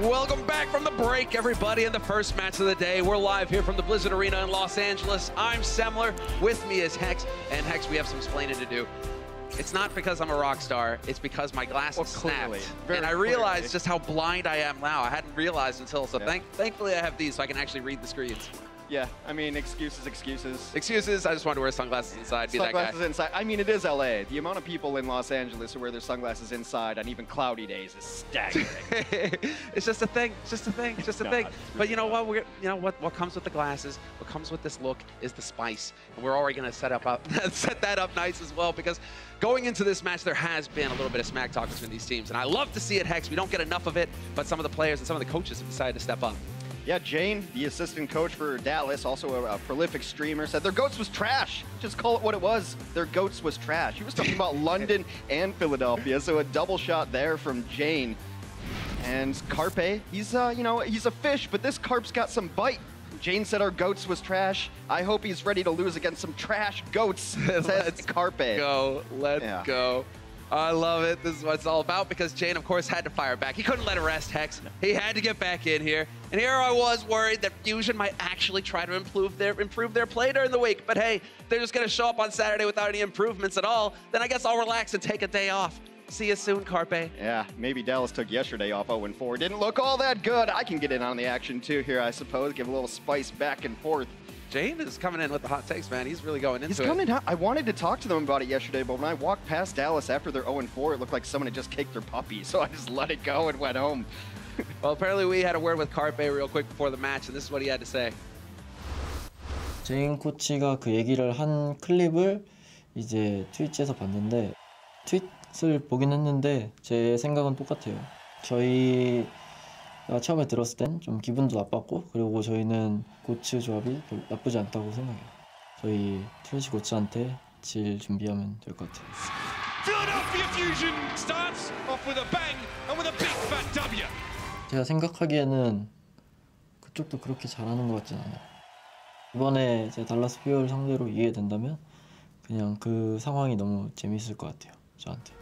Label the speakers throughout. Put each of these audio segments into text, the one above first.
Speaker 1: Welcome back from the break, everybody, in the first match of the day. We're live here from the Blizzard Arena in Los Angeles. I'm Semler. With me is Hex. And Hex, we have some explaining to do. It's not because I'm a rock star. It's because my glasses snapped. And I realized just how blind I am now. I hadn't realized until, so thankfully I have these so I can actually read the screens.
Speaker 2: Yeah, I mean, excuses.
Speaker 1: Excuses, I just wanted to wear sunglasses inside, be that guy.
Speaker 2: Sunglasses inside. I mean, it is LA. The amount of people in Los Angeles who wear their sunglasses inside on even cloudy days is staggering.
Speaker 1: It's just a thing. It's just a thing. It's just a thing. But you know what? What comes with the glasses, what comes with this look is the spice. And we're already going to set that up nice as well, because going into this match, there has been a little bit of smack talk between these teams. And I love to see it, Hex. We don't get enough of it, but some of the players and some of the coaches have decided to step up.
Speaker 2: Yeah, Jane, the assistant coach for Dallas, also a prolific streamer, said their GOATS was trash. Just call it what it was. Their GOATS was trash. He was talking about London and Philadelphia, so a double shot there from Jane. And Carpe, he's he's a fish, but this carp's got some bite. Jane said our GOATS was trash. I hope he's ready to lose against some trash GOATs, says Carpe.
Speaker 1: Let's go. I love it. This is what it's all about, because Jane, of course, had to fire back. He couldn't let it rest, Hex. He had to get back in here. And here I was worried that Fusion might actually try to improve their play during the week. But hey, they're just going to show up on Saturday without any improvements at all. Then I guess I'll relax and take a day off. See you soon, Carpe.
Speaker 2: Yeah, maybe Dallas took yesterday off 0-4. Didn't look all that good. I can get in on the action too here, I suppose. Give a little spice back and forth.
Speaker 1: Jane is coming in with the hot takes, man. He's really going into it.
Speaker 2: He's coming out. I wanted to talk to them about it yesterday, but when I walked past Dallas after their 0-4, it looked like someone had just kicked their puppy, so I just let it go and went home.
Speaker 1: Well, apparently we had a word with Carpe real quick before the match, and this is what he had to say.
Speaker 3: 제인 코치가 그 얘기를 한 클립을 이제 트위치에서 봤는데, 트윗을 보긴 했는데 제 생각은 똑같아요. 저희가 처음에 들었을 땐 좀 기분도 나빴고, 그리고 저희는 고츠 조합이 나쁘지 않다고 생각해요. 저희 트래시 고츠한테 질 준비하면 될 것 같아요.
Speaker 4: Philadelphia Fusion starts off with a bang and with a big fat W.
Speaker 3: 제가 생각하기에는 그쪽도 그렇게 잘하는 것 같진 않아요. 이번에 이제 달라스 퓨어를 상대로 이해된다면 그냥 그 상황이 너무 재밌을 것 같아요, 저한테.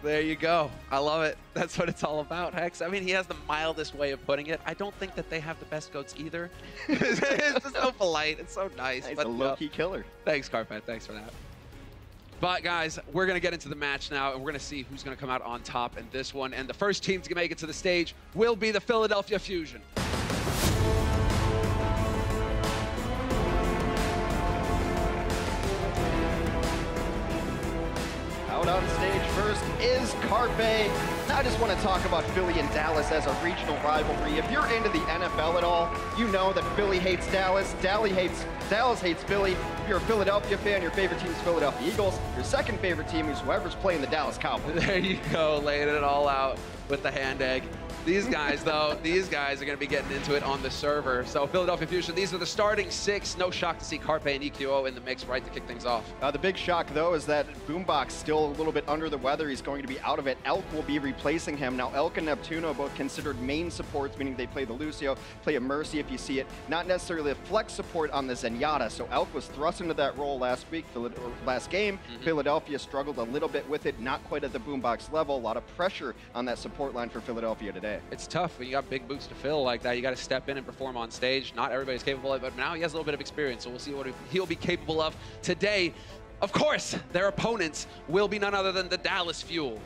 Speaker 1: There you go. I love it. That's what it's all about, Hex. I mean, he has the mildest way of putting it. I don't think that they have the best GOATs either. It's just so polite. It's so nice.
Speaker 2: He's a low-key killer.
Speaker 1: Thanks, Carpet. Thanks for that. But, guys, we're going to get into the match now, and we're going to see who's going to come out on top in this one. And the first team to make it to the stage will be the Philadelphia Fusion.
Speaker 2: Out on stage first is Carpe. I just want to talk about Philly and Dallas as a regional rivalry. If you're into the NFL at all, you know that Philly hates Dallas, Dallas hates Philly. If you're a Philadelphia fan, your favorite team is Philadelphia Eagles. Your second favorite team is whoever's playing the Dallas Cowboys.
Speaker 1: There you go, laying it all out with the hand egg. These guys, though, these guys are going to be getting into it on the server. So Philadelphia Fusion, these are the starting six. No shock to see Carpe and EQO in the mix right to kick things off.
Speaker 2: The big shock, though, is that Boombox still a little bit under the weather. He's going to be out of it. Elk will be replacing him. Now, Elk and Neptuno both considered main supports, meaning they play the Lucio, play a Mercy if you see it, not necessarily a flex support on the Zenyatta. So Elk was thrust into that role last game. Philadelphia struggled a little bit with it, not quite at the Boombox level. A lot of pressure on that support line for Philadelphia today.
Speaker 1: It's tough when you got big boots to fill like that. You got to step in and perform on stage. Not everybody's capable of it, but now he has a little bit of experience, so we'll see what he'll be capable of today. Of course, their opponents will be none other than the Dallas Fuel.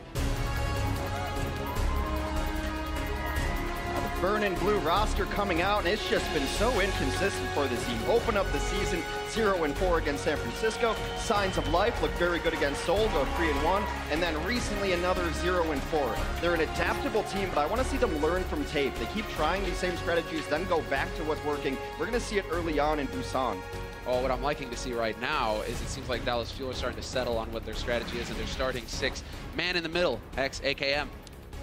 Speaker 2: Burnin' Blue roster coming out, and it's just been so inconsistent for this team. Open up the season 0-4 against San Francisco. Signs of Life look very good against Seoul, go 3-1, and then recently another 0-4. They're an adaptable team, but I want to see them learn from tape. They keep trying these same strategies, then go back to what's working. We're going to see it early on in Busan.
Speaker 1: Oh, what I'm liking to see right now is it seems like Dallas Fuel is starting to settle on what their strategy is, and they're starting six. Man in the middle, Hex, AKM.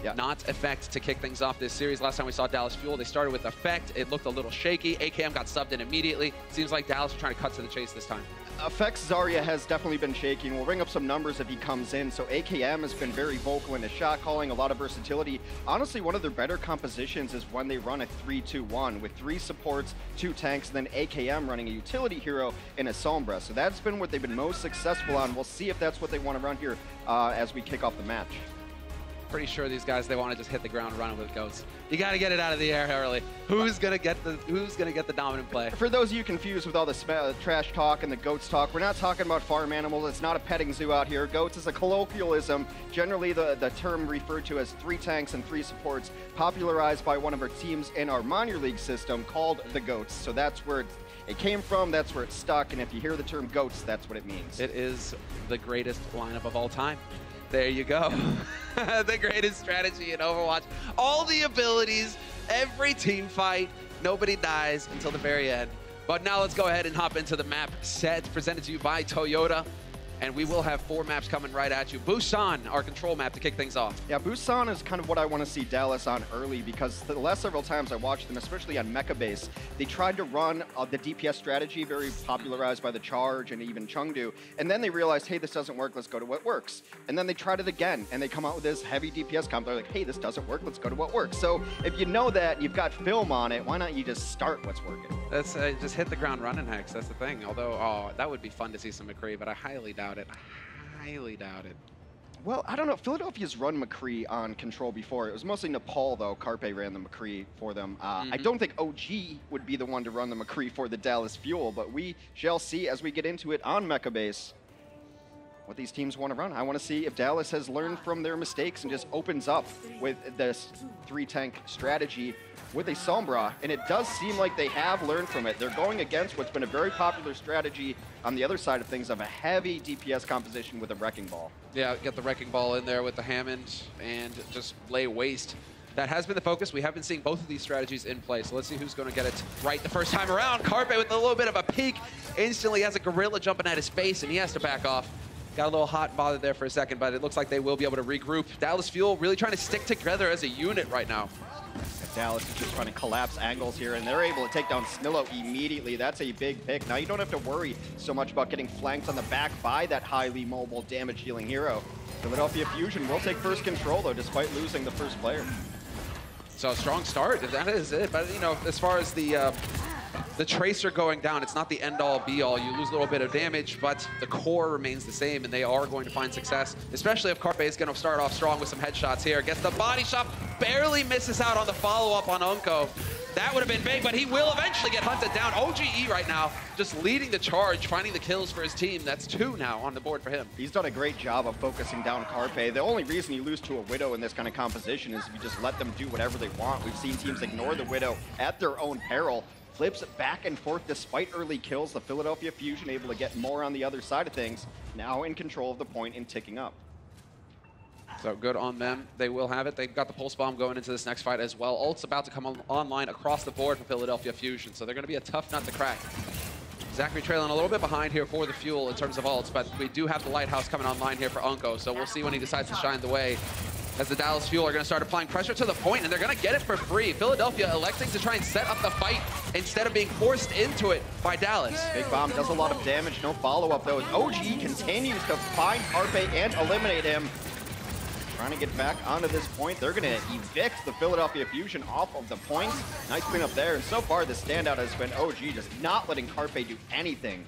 Speaker 2: Yep.
Speaker 1: Not Effect to kick things off this series. Last time we saw Dallas Fuel, they started with Effect. It looked a little shaky. AKM got subbed in immediately. Seems like Dallas are trying to cut to the chase this time.
Speaker 2: Effect's Zarya has definitely been shaking. We'll bring up some numbers if he comes in. So AKM has been very vocal in his shot calling, a lot of versatility. Honestly, one of their better compositions is when they run a 3-2-1 with 3 supports, 2 tanks, and then AKM running a utility hero in a Sombra. So that's been what they've been most successful on. We'll see if that's what they want to run here as we kick off the match.
Speaker 1: pretty sure these guys, they want to just hit the ground running with goats. You got to get it out of the air early. Who's gonna get the dominant play?
Speaker 2: For those of you confused with all the trash talk and the goats talk, we're not talking about farm animals. It's not a petting zoo out here. Goats is a colloquialism, generally the term referred to as 3 tanks and 3 supports, popularized by one of our teams in our minor league system called the Goats. So that's where it came from, that's where it stuck, and if you hear the term goats, that's what it means.
Speaker 1: It is the greatest lineup of all time. There you go. The greatest strategy in Overwatch. All the abilities, every team fight, nobody dies until the very end. But now let's go ahead and hop into the map set presented to you by Toyota. And we will have 4 maps coming right at you. Busan, our control map to kick things off.
Speaker 2: Yeah, Busan is kind of what I want to see Dallas on early, because the last several times I watched them, especially on Mecha Base, they tried to run the DPS strategy, very popularized by the Charge and even Chengdu, and then they realized, hey, this doesn't work, let's go to what works. And then they tried it again, and they come out with this heavy DPS comp. They're like, hey, this doesn't work, let's go to what works. So if you know that, you've got film on it, why not you just start what's working?
Speaker 1: That's just hit the ground running, Hex. That's the thing. Although, oh, that would be fun to see some McCree, but I highly doubt it. I highly doubt it.
Speaker 2: Well, I don't know. Philadelphia's run McCree on control before. It was mostly Nepal, though. Carpe ran the McCree for them. I don't think OG would be the one to run the McCree for the Dallas Fuel, but we shall see as we get into it on Mecha Base what these teams want to run. I want to see if Dallas has learned from their mistakes and just opens up with this 3-tank strategy with a Sombra, and it does seem like they have learned from it. They're going against what's been a very popular strategy on the other side of things of a heavy DPS composition with a Wrecking Ball.
Speaker 1: Yeah, get the Wrecking Ball in there with the Hammond and just lay waste. That has been the focus. We have been seeing both of these strategies in play, so let's see who's going to get it right the first time around. Carpe with a little bit of a peek, instantly has a gorilla jumping at his face, and he has to back off. Got a little hot and bothered there for a second, but it looks like they will be able to regroup. Dallas Fuel really trying to stick together as a unit right now.
Speaker 2: Dallas is just trying to collapse angles here, and they're able to take down Snillo immediately. That's a big pick. Now you don't have to worry so much about getting flanked on the back by that highly mobile damage-dealing hero. Philadelphia Fusion will take first control, though, despite losing the first player.
Speaker 1: So a strong start, that is it. But, you know, as far as the Tracer going down, it's not the end-all, be-all. You lose a little bit of damage, but the core remains the same, and they are going to find success, especially if Carpe is going to start off strong with some headshots here. Gets the body shot, barely misses out on the follow-up on Unko. That would have been big, but he will eventually get hunted down. OGE right now just leading the charge, finding the kills for his team. That's 2 now on the board for him.
Speaker 2: He's done a great job of focusing down Carpe. The only reason you lose to a Widow in this kind of composition is if you just let them do whatever they want. We've seen teams ignore the Widow at their own peril. Flips back and forth despite early kills. The Philadelphia Fusion able to get more on the other side of things. Now in control of the point and ticking up.
Speaker 1: So good on them. They will have it. They've got the pulse bomb going into this next fight as well. Ult's about to come online across the board for Philadelphia Fusion, so they're going to be a tough nut to crack. Zachary trailing a little bit behind here for the Fuel in terms of ults, but we do have the Lighthouse coming online here for Unko, so we'll see when he decides to shine the way. As the Dallas Fuel are going to start applying pressure to the point, and they're going to get it for free. Philadelphia electing to try and set up the fight instead of being forced into it by Dallas.
Speaker 2: Big Bomb does a lot of damage, no follow-up though. OG continues to find Carpe and eliminate him. Trying to get back onto this point. They're going to evict the Philadelphia Fusion off of the point. Nice clean up there, and so far the standout has been OG just not letting Carpe do anything.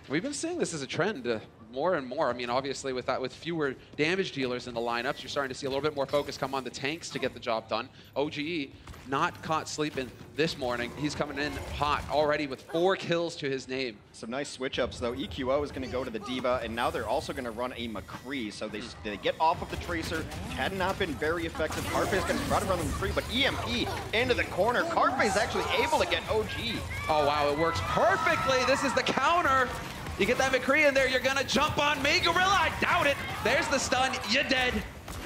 Speaker 1: We've been seeing this as a trend more and more. I mean, obviously with fewer damage dealers in the lineups, you're starting to see a little bit more focus come on the tanks to get the job done. OGE not caught sleeping this morning. He's coming in hot already with 4 kills to his name.
Speaker 2: Some nice switch ups though. EQO is going to go to the Diva, and now they're also going to run a McCree. So they get off of the Tracer. Had not been very effective. Carpe is going to try to run the McCree, but EMP into the corner. Carpe is actually able to get OG.
Speaker 1: Oh wow, it works perfectly. This is the counter. You get that McCree in there, you're gonna jump on me, Gorilla, I doubt it. There's the stun, you're dead.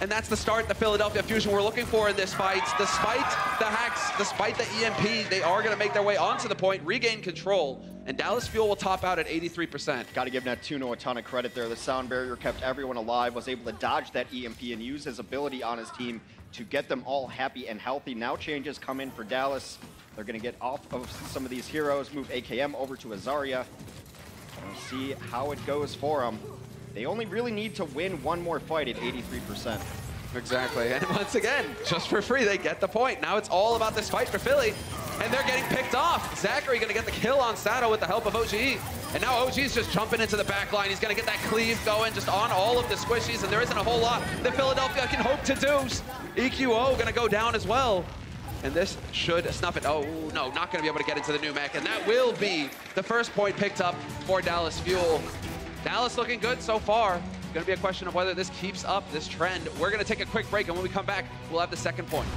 Speaker 1: And that's the start the Philadelphia Fusion we're looking for in this fight. Despite the hacks, despite the EMP, they are gonna make their way onto the point, regain control, and Dallas Fuel will top out at 83%.
Speaker 2: Got to give Neptuno a ton of credit there. The sound barrier kept everyone alive, was able to dodge that EMP and use his ability on his team to get them all happy and healthy. Now changes come in for Dallas. They're gonna get off of some of these heroes, move AKM over to Azaria. We'll see how it goes for them. They only really need to win one more fight at 83%.
Speaker 1: Exactly, and once again, just for free, they get the point. Now it's all about this fight for Philly, and they're getting picked off. Zachary gonna get the kill on Sato with the help of OGE. And now OG's just jumping into the back line. He's going to get that cleave going just on all of the squishies, and there isn't a whole lot that Philadelphia can hope to do. EQO going to go down as well. And this should snuff it. Oh, no, not going to be able to get into the new mech. And that will be the first point picked up for Dallas Fuel. Dallas looking good so far. It's going to be a question of whether this keeps up this trend. We're going to take a quick break, and when we come back, we'll have the second point.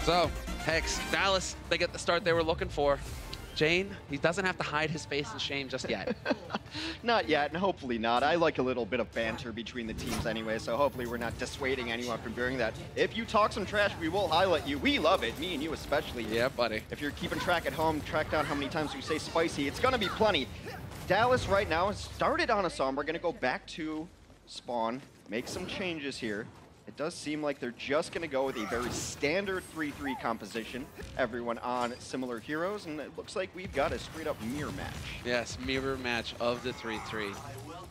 Speaker 1: So, Hex, Dallas, they get the start they were looking for. Jane, he doesn't have to hide his face in shame just yet.
Speaker 2: Not yet, and hopefully not. I like a little bit of banter between the teams anyway, so hopefully we're not dissuading anyone from doing that. If you talk some trash, we will highlight you. We love it, me and you especially.
Speaker 1: Yeah, buddy.
Speaker 2: If you're keeping track at home, track down how many times we say spicy. It's gonna be plenty. Dallas right now has started on a Sombra. We're gonna go back to spawn, make some changes here. It does seem like they're just going to go with a very standard 3-3 composition. Everyone on similar heroes, and it looks like we've got a straight-up mirror match.
Speaker 1: Yes, mirror match of the 3-3.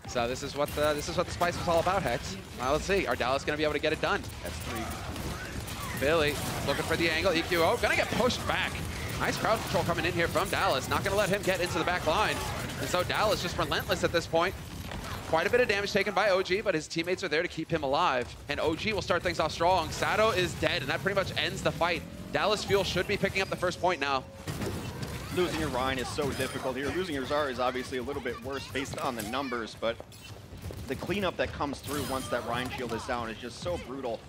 Speaker 1: So this is what the spice was all about, Hex. Well, let's see. Are Dallas going to be able to get it done? That's 3. Billy looking for the angle. EQO going to get pushed back. Nice crowd control coming in here from Dallas. Not going to let him get into the back line. And so Dallas just relentless at this point. Quite a bit of damage taken by OG, but his teammates are there to keep him alive. And OG will start things off strong. Sato is dead, and that pretty much ends the fight. Dallas Fuel should be picking up the first point now.
Speaker 2: Losing your Rhine is so difficult here. Losing your Zara is obviously a little bit worse based on the numbers, but the cleanup that comes through once that Rhine shield is down is just so brutal.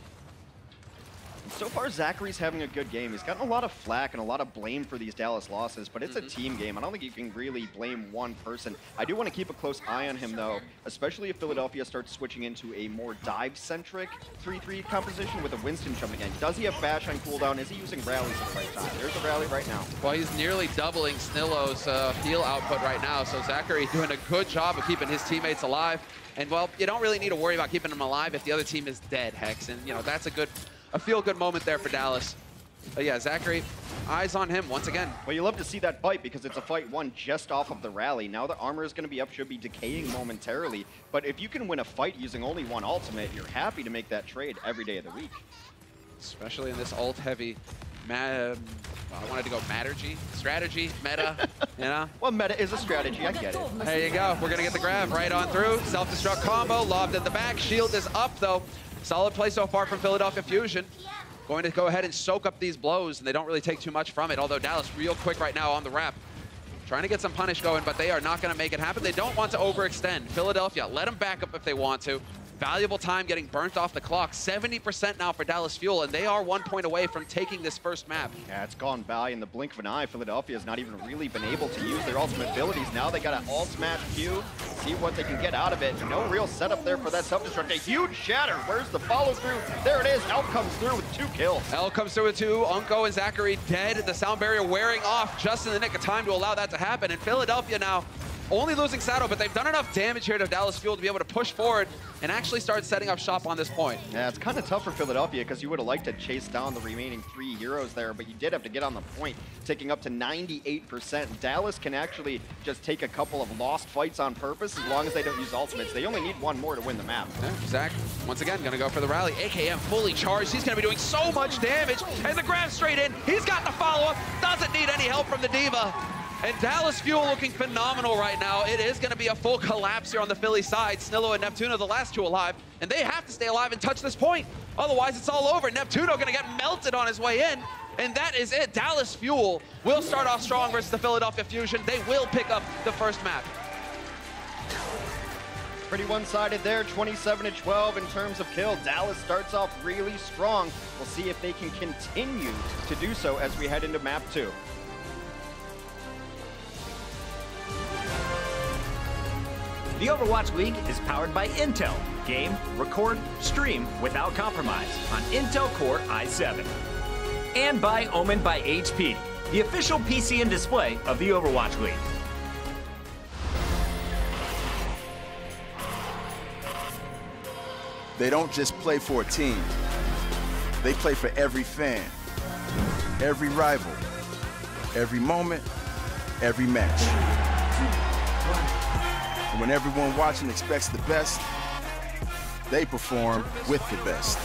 Speaker 2: So far, Zachary's having a good game. He's gotten a lot of flack and a lot of blame for these Dallas losses, but it's a team game. I don't think you can really blame one person. I do want to keep a close eye on him, though, especially if Philadelphia starts switching into a more dive-centric 3-3 composition with a Winston jumping in. Does he have Bash on cooldown? Is he using rallies at the right time? There's a rally right now.
Speaker 1: Well, he's nearly doubling Snillo's heal output right now, so Zachary doing a good job of keeping his teammates alive. And, well, you don't really need to worry about keeping them alive if the other team is dead, Hex. And, you know, that's a feel-good moment there for Dallas. But yeah, Zachary, eyes on him once again.
Speaker 2: Well, you love to see that fight because it's a fight won just off of the rally. Now the armor is going to be up, should be decaying momentarily. But if you can win a fight using only one ultimate, you're happy to make that trade every day of the week.
Speaker 1: Especially in this ult-heavy, I wanted to go strategy, meta, you know?
Speaker 2: Well, meta is a strategy, I get it.
Speaker 1: There you go. We're going to get the grab right on through. Self-destruct combo, lobbed at the back. Shield is up, though. Solid play so far from Philadelphia Fusion. Going to go ahead and soak up these blows, and they don't really take too much from it, although Dallas real quick right now on the wrap. Trying to get some punish going, but they are not going to make it happen. They don't want to overextend. Philadelphia, let them back up if they want to. Valuable time getting burnt off the clock. 70% now for Dallas Fuel, and they are 1 point away from taking this first map.
Speaker 2: Yeah, it's gone by in the blink of an eye. Philadelphia has not even really been able to use their ultimate abilities. Now they got an alt-smash Q, see what they can get out of it. No real setup there for that self-destruct. A huge shatter. Where's the follow-through? There it is. L comes through with 2 kills.
Speaker 1: L comes through with 2. Unko and Zachary dead. The sound barrier wearing off just in the nick of time to allow that to happen. And Philadelphia now only losing Sato, but they've done enough damage here to Dallas Fuel to be able to push forward and actually start setting up shop on this point.
Speaker 2: Yeah, it's kind of tough for Philadelphia because you would have liked to chase down the remaining 3 heroes there, but you did have to get on the point, taking up to 98%. Dallas can actually just take a couple of lost fights on purpose as long as they don't use ultimates. They only need 1 more to win the map.
Speaker 1: Yeah, Zach, once again, going to go for the rally. AKM fully charged. He's going to be doing so much damage. And the grab straight in. He's got the follow-up. Doesn't need any help from the Diva. And Dallas Fuel looking phenomenal right now. It is going to be a full collapse here on the Philly side. Snillo and Neptuno, the last 2 alive, and they have to stay alive and touch this point. Otherwise, it's all over. Neptuno going to get melted on his way in, and that is it. Dallas Fuel will start off strong versus the Philadelphia Fusion. They will pick up the first map.
Speaker 2: Pretty one-sided there, 27-12 in terms of kill. Dallas starts off really strong. We'll see if they can continue to do so as we head into map 2.
Speaker 5: The Overwatch League is powered by Intel. Game, record, stream without compromise on Intel Core i7. And by Omen by HP, the official PC and display of the Overwatch League.
Speaker 6: They don't just play for a team. They play for every fan, every rival, every moment, every match. And when everyone watching expects the best, they perform with the best.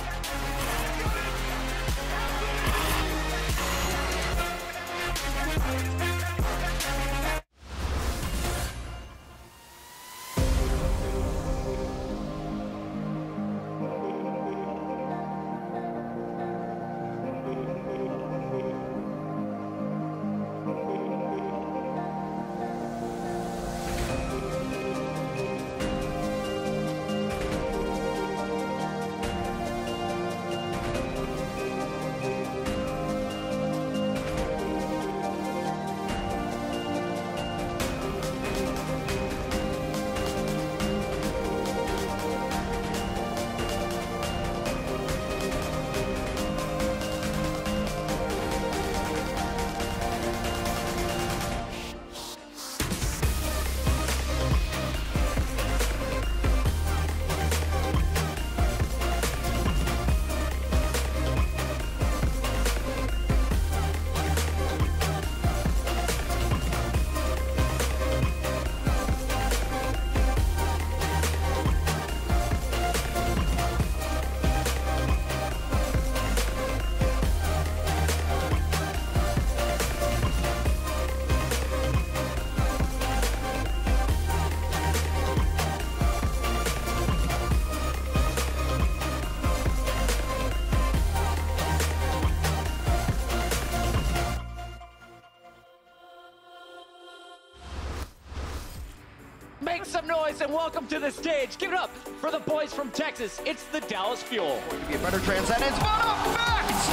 Speaker 7: Make some noise and welcome to the stage. Give it up for the boys from Texas. It's the Dallas Fuel.
Speaker 2: Going to be a better transcendence, but effect!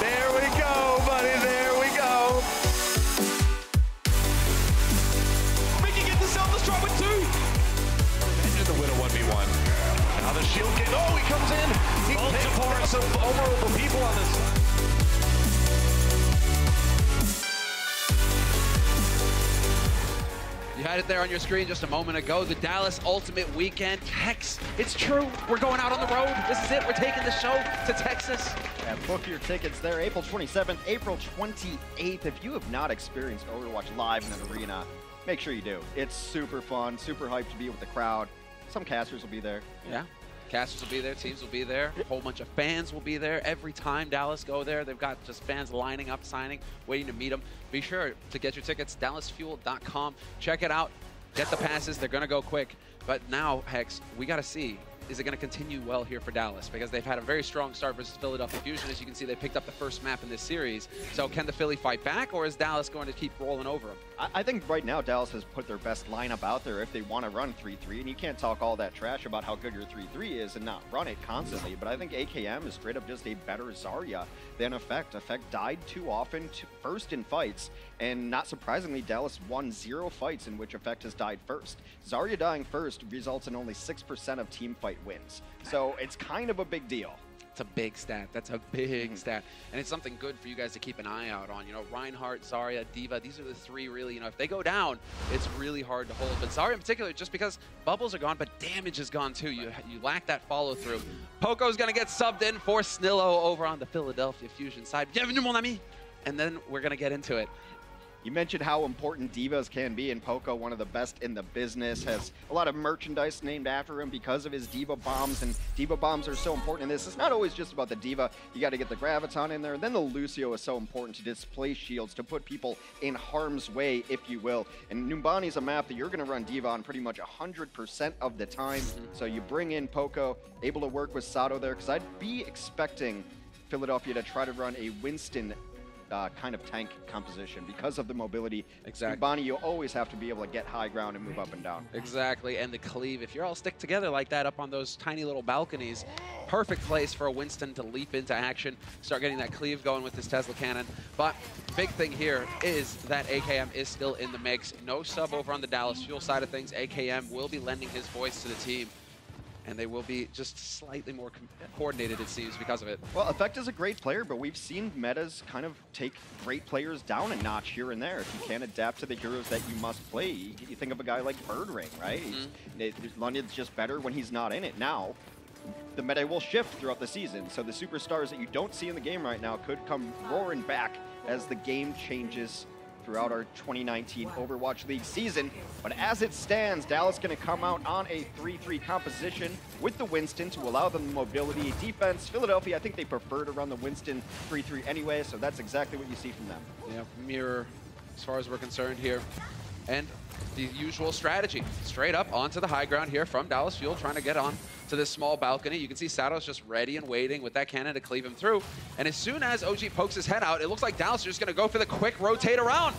Speaker 6: There we go, buddy, there we go.
Speaker 4: Mickey gets the self-destruct with 2. Into the winner 1v1. Another shield get. Oh, he comes in. He multiple some over people on this.
Speaker 1: You had it there on your screen just a moment ago. The Dallas Ultimate Weekend. Tex, it's true. We're going out on the road. This is it. We're taking the show to Texas.
Speaker 2: Yeah, book your tickets there, April 27th, April 28th. If you have not experienced Overwatch live in an arena, make sure you do. It's super fun, super hyped to be with the crowd. Some casters will be there.
Speaker 1: Yeah. Casters will be there, teams will be there, a whole bunch of fans will be there. Every time Dallas go there, they've got just fans lining up, signing, waiting to meet them. Be sure to get your tickets, dallasfuel.com. Check it out, get the passes, they're gonna go quick. But now, Hex, we gotta see, is it gonna continue well here for Dallas? Because they've had a very strong start versus Philadelphia Fusion. As you can see, they picked up the first map in this series. So can the Philly fight back, or is Dallas going to keep rolling over them?
Speaker 2: I think right now Dallas has put their best lineup out there if they want to run 3-3, and you can't talk all that trash about how good your 3-3 is and not run it constantly, but I think AKM is straight up just a better Zarya than Effect. Effect died too often, first in fights, and not surprisingly, Dallas won 0 fights in which Effect has died first. Zarya dying first results in only 6% of team fight wins, so it's kind of a big deal.
Speaker 1: It's a big stat. That's a big stat. And it's something good for you guys to keep an eye out on. You know, Reinhardt, Zarya, D.Va, these are the 3 really, you know, if they go down, it's really hard to hold. But Zarya in particular, just because bubbles are gone, but damage is gone too. You lack that follow through. Poco's going to get subbed in for Snillo over on the Philadelphia Fusion side. Bienvenue, mon ami. And then we're going to get into it.
Speaker 2: You mentioned how important Divas can be, and Poco, one of the best in the business, has a lot of merchandise named after him because of his Diva bombs, and Diva bombs are so important in this. It's not always just about the Diva. You got to get the Graviton in there. Then the Lucio is so important to displace shields, to put people in harm's way, if you will. And Numbani is a map that you're going to run Diva on pretty much 100% of the time. So you bring in Poco, able to work with Sato there, because I'd be expecting Philadelphia to try to run a Winston kind of tank composition because of the mobility.
Speaker 1: Exactly.
Speaker 2: Bonnie, you always have to be able to get high ground and move up and down.
Speaker 1: Exactly, and the cleave. If you're all stick together like that up on those tiny little balconies, perfect place for a Winston to leap into action, start getting that cleave going with this Tesla cannon. But big thing here is that AKM is still in the mix. No sub over on the Dallas Fuel side of things. AKM will be lending his voice to the team, and they will be just slightly more coordinated, it seems, because of it.
Speaker 2: Well, Effect is a great player, but we've seen metas kind of take great players down a notch here and there. If you can't adapt to the heroes that you must play, you think of a guy like Birdring, right? London's just better when he's not in it. Now, the meta will shift throughout the season, so the superstars that you don't see in the game right now could come roaring back as the game changes throughout our 2019 Overwatch League season. But as it stands, Dallas going to come out on a 3-3 composition with the Winston to allow them the mobility. Defense, Philadelphia, I think they prefer to run the Winston 3-3 anyway, so that's exactly what you see from them.
Speaker 1: Yeah, mirror as far as we're concerned here. And the usual strategy, straight up onto the high ground here from Dallas Fuel, trying to get on to this small balcony. You can see Sato's just ready and waiting with that cannon to cleave him through. And as soon as OG pokes his head out, it looks like Dallas is just going to go for the quick rotate around.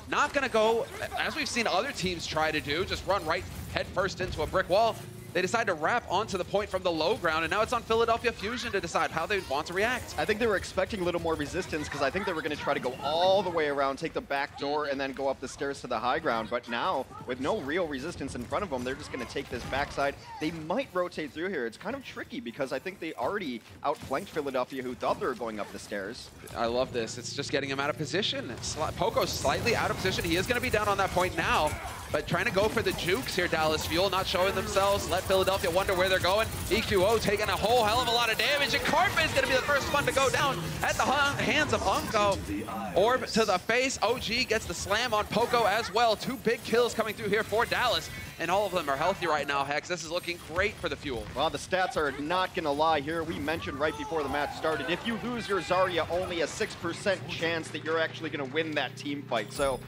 Speaker 1: Not going to go, as we've seen other teams try to do, just run right head first into a brick wall. They decide to wrap onto the point from the low ground, and now it's on Philadelphia Fusion to decide how they want to react.
Speaker 2: I think they were expecting a little more resistance because I think they were going to try to go all the way around, take the back door, and then go up the stairs to the high ground. But now, with no real resistance in front of them, they're just going to take this backside. They might rotate through here. It's kind of tricky because I think they already outflanked Philadelphia, who thought they were going up the stairs.
Speaker 1: I love this. It's just getting him out of position. Poco's slightly out of position. He is going to be down on that point now. But trying to go for the jukes here, Dallas Fuel, not showing themselves. Let Philadelphia wonder where they're going. EQO taking a whole hell of a lot of damage, and Carpe is going to be the first one to go down at the hands of Unko. Orb to the face. OG gets the slam on Poco as well. 2 big kills coming through here for Dallas, and all of them are healthy right now, Hex. This is looking great for the Fuel.
Speaker 2: Well, the stats are not going to lie here. We mentioned right before the match started, if you lose your Zarya, only a 6% chance that you're actually going to win that team fight. So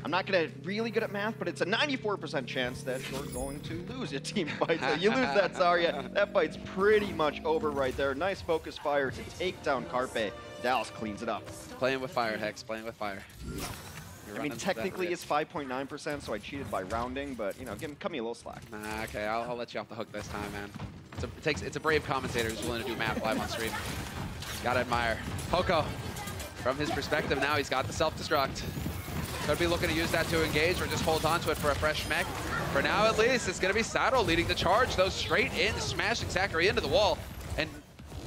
Speaker 2: I'm not really good at math, but it's a 94% chance that you're going to lose a team fight. So you lose that Zarya, that fight's pretty much over right there. Nice focus fire to take down Carpe. Dallas cleans it up.
Speaker 1: Playing with fire, Hex, playing with fire.
Speaker 2: I mean, technically it's 5.9%, so I cheated by rounding, but, you know, cut me a little slack.
Speaker 1: Nah, okay, I'll let you off the hook this time, man. It's a brave commentator who's willing to do math live on stream. Gotta admire. Poco, from his perspective now, he's got the self-destruct. Could be looking to use that to engage or just hold on to it for a fresh mech. For now, at least, it's going to be Sato leading the charge, though, straight in, smashing Zachary into the wall. And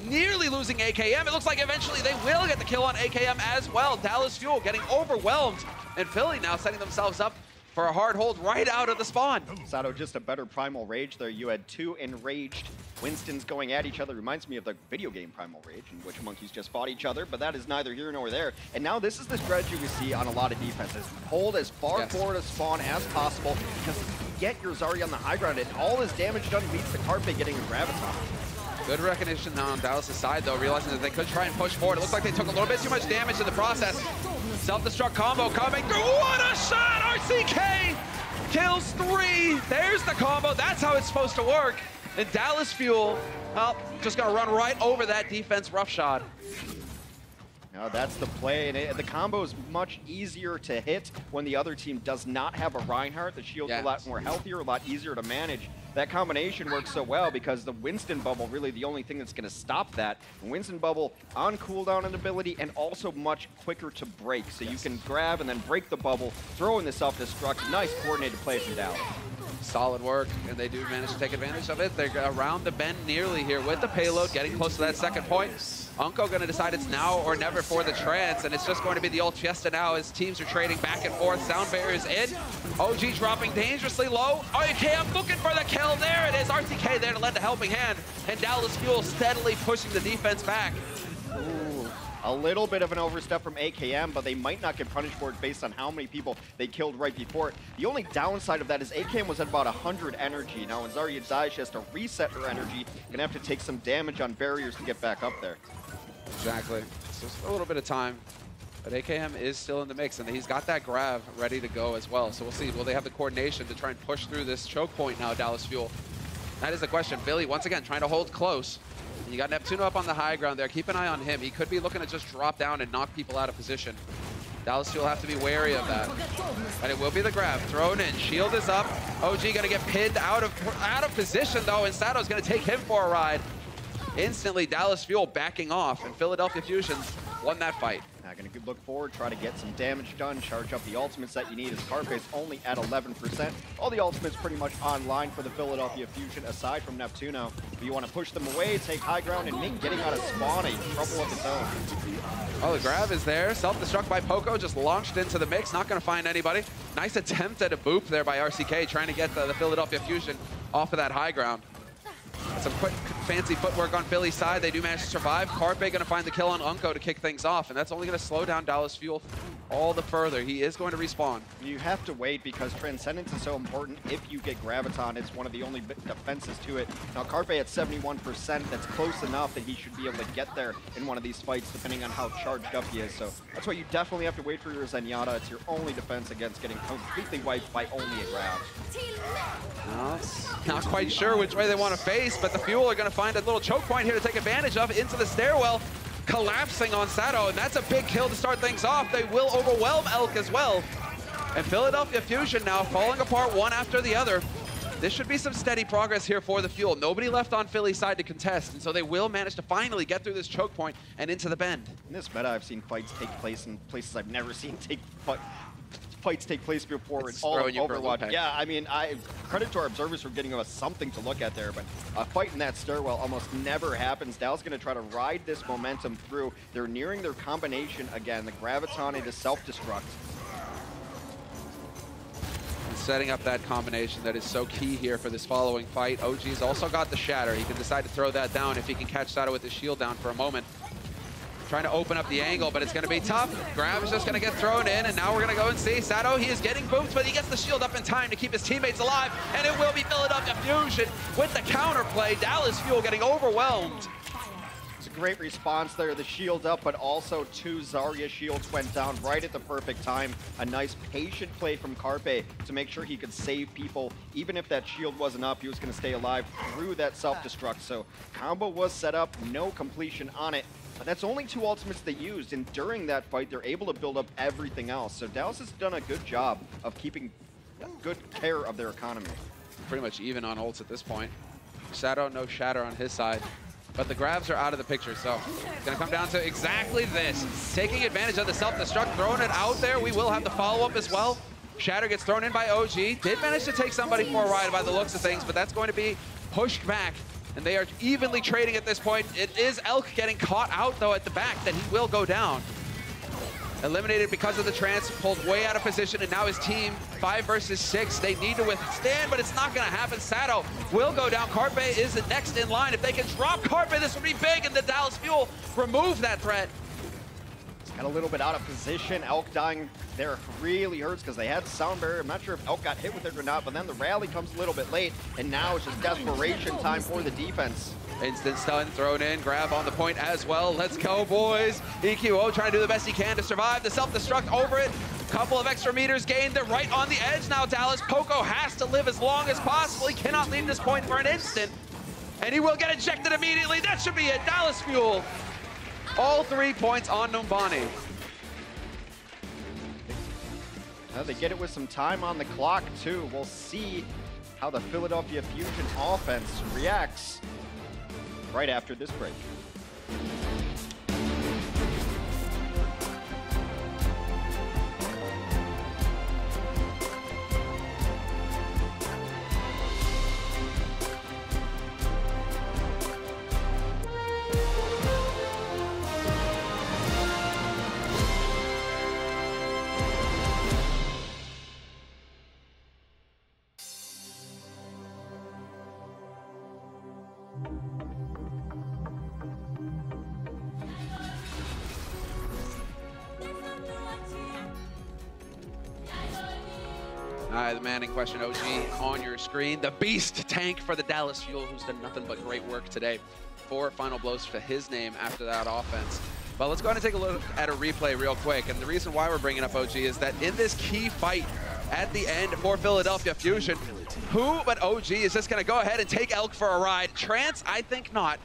Speaker 1: nearly losing AKM. It looks like eventually they will get the kill on AKM as well. Dallas Fuel getting overwhelmed. And Philly now setting themselves up for a hard hold right out of the spawn.
Speaker 2: Sato, just a better Primal Rage there. You had 2 enraged Winstons going at each other. Reminds me of the video game Primal Rage, in which monkeys just fought each other, but that is neither here nor there. And now this is the strategy we see on a lot of defenses. Hold as far forward of spawn as possible, because if you get your Zarya on the high ground and all his damage done beats the Carpe getting a Graviton.
Speaker 1: Good recognition on Dallas' side, though, realizing that they could try and push forward. It looks like they took a little bit too much damage in the process. Self-destruct combo coming through. What a shot! RCK kills 3. There's the combo. That's how it's supposed to work. And Dallas Fuel, well, just going to run right over that defense roughshod.
Speaker 2: Now that's the play, and the combo is much easier to hit when the other team does not have a Reinhardt. The shield's a lot more healthier, a lot easier to manage. That combination works so well because the Winston Bubble really the only thing that's going to stop that. Winston Bubble on cooldown and ability, and also much quicker to break. So you can grab and then break the bubble, throw in the self-destruct. Nice coordinated play from Dallas.
Speaker 1: Solid work, and they do manage to take advantage of it. They're around the bend nearly here with the payload, getting close to that second point. Unko going to decide it's now or never for the trance, and it's just going to be the old fiesta now as teams are trading back and forth. Sound barriers in. OG dropping dangerously low. I'm looking for the kill. There it is. RTK there to lend a helping hand, and Dallas Fuel steadily pushing the defense back.
Speaker 2: Ooh, a little bit of an overstep from AKM, but they might not get punished for it based on how many people they killed right before it. The only downside of that is AKM was at about 100 energy. Now when Zarya dies, she has to reset her energy. Gonna have to take some damage on barriers to get back up there.
Speaker 1: Exactly. It's just a little bit of time. But AKM is still in the mix, and he's got that grab ready to go as well. So we'll see. Will they have the coordination to try and push through this choke point now, Dallas Fuel? That is the question. Billy, once again, trying to hold close. You got Neptuno up on the high ground there. Keep an eye on him. He could be looking to just drop down and knock people out of position. Dallas Fuel have to be wary of that. And it will be the grab. Thrown in. Shield is up. OG going to get pinned out of position, though, and Sato's going to take him for a ride. Instantly, Dallas Fuel backing off, and Philadelphia Fusions won that fight.
Speaker 2: Now going to look forward, try to get some damage done, charge up the ultimates that you need as Carpe's only at 11%. All the ultimates pretty much online for the Philadelphia Fusion, aside from Neptuno. But you want to push them away, take high ground, and make getting out of spawn a trouble of its own.
Speaker 1: Oh, the grab is there. Self-destruct by Poco, just launched into the mix. Not going to find anybody. Nice attempt at a boop there by RCK, trying to get the Philadelphia Fusion off of that high ground. Some quick, fancy footwork on Philly's side. They do manage to survive. Carpe going to find the kill on Unko to kick things off, and that's only going to slow down Dallas Fuel all the further. He is going to respawn.
Speaker 2: You have to wait because Transcendence is so important. If you get Graviton, it's one of the only defenses to it. Now, Carpe at 71%, that's close enough that he should be able to get there in one of these fights, depending on how charged up he is. So that's why you definitely have to wait for your Zenyatta. It's your only defense against getting completely wiped by only a grab.
Speaker 1: Not quite sure which way they want to face, but the Fuel are going to find a little choke point here to take advantage of into the stairwell, collapsing on Sato, and that's a big kill to start things off. They will overwhelm Elk as well. And Philadelphia Fusion now falling apart one after the other. This should be some steady progress here for the Fuel. Nobody left on Philly's side to contest, and so they will manage to finally get through this choke point and into the bend.
Speaker 2: In this meta, I've seen fights take place in places I've never seen fights take place before in all of Overwatch. Yeah, I mean, credit to our observers for getting us something to look at there, but a fight in that stairwell almost never happens. Dallas going to try to ride this momentum through. They're nearing their combination again. The Graviton to self-destruct.
Speaker 1: Setting up that combination that is so key here for this following fight. OG's also got the Shatter. He can decide to throw that down if he can catch Sato with his shield down for a moment. Trying to open up the angle, but it's going to be tough. Grab is just going to get thrown in, and now we're going to go and see Sato. He is getting booped, but he gets the shield up in time to keep his teammates alive, and it will be Philadelphia Fusion with the counterplay. Dallas Fuel getting overwhelmed.
Speaker 2: It's a great response there. The shield up, but also two Zarya shields went down right at the perfect time. A nice patient play from Carpe to make sure he could save people. Even if that shield wasn't up, he was going to stay alive through that self-destruct. So combo was set up, no completion on it. But that's only two ultimates they used, and during that fight, they're able to build up everything else. So Dallas has done a good job of keeping good care of their economy.
Speaker 1: Pretty much even on ults at this point. Sato, no Shatter on his side. But the grabs are out of the picture, so it's going to come down to exactly this. Taking advantage of the self-destruct, throwing it out there. We will have the follow-up as well. Shatter gets thrown in by OG. Did manage to take somebody for a ride by the looks of things, but that's going to be pushed back. And they are evenly trading at this point. It is Elk getting caught out, though, at the back, that he will go down. Eliminated because of the trance, pulled way out of position, and now his team, 5 versus 6. They need to withstand, but it's not going to happen. Sato will go down. Carpe is the next in line. If they can drop Carpe, this would be big, and the Dallas Fuel remove that threat.
Speaker 2: Got a little bit out of position. Elk dying there really hurts because they had the sound barrier. I'm not sure if Elk got hit with it or not, but then the rally comes a little bit late, and now it's just desperation time for the defense.
Speaker 1: Instant stun thrown in, grab on the point as well. Let's go, boys. EQO trying to do the best he can to survive. The self-destruct over it. Couple of extra meters gained. They're right on the edge now, Dallas. Poco has to live as long as possible. He cannot leave this point for an instant. And he will get ejected immediately. That should be it. Dallas Fuel. All 3 points on Numbani.
Speaker 2: They get it with some time on the clock, too. We'll see how the Philadelphia Fusion offense reacts right after this break.
Speaker 1: The man in question, OG, on your screen. The beast tank for the Dallas Fuel, who's done nothing but great work today. 4 final blows for his name after that offense. But let's go ahead and take a look at a replay real quick. And the reason why we're bringing up OG is that in this key fight at the end for Philadelphia Fusion, who but OG is just going to go ahead and take Elk for a ride? Trance, I think not.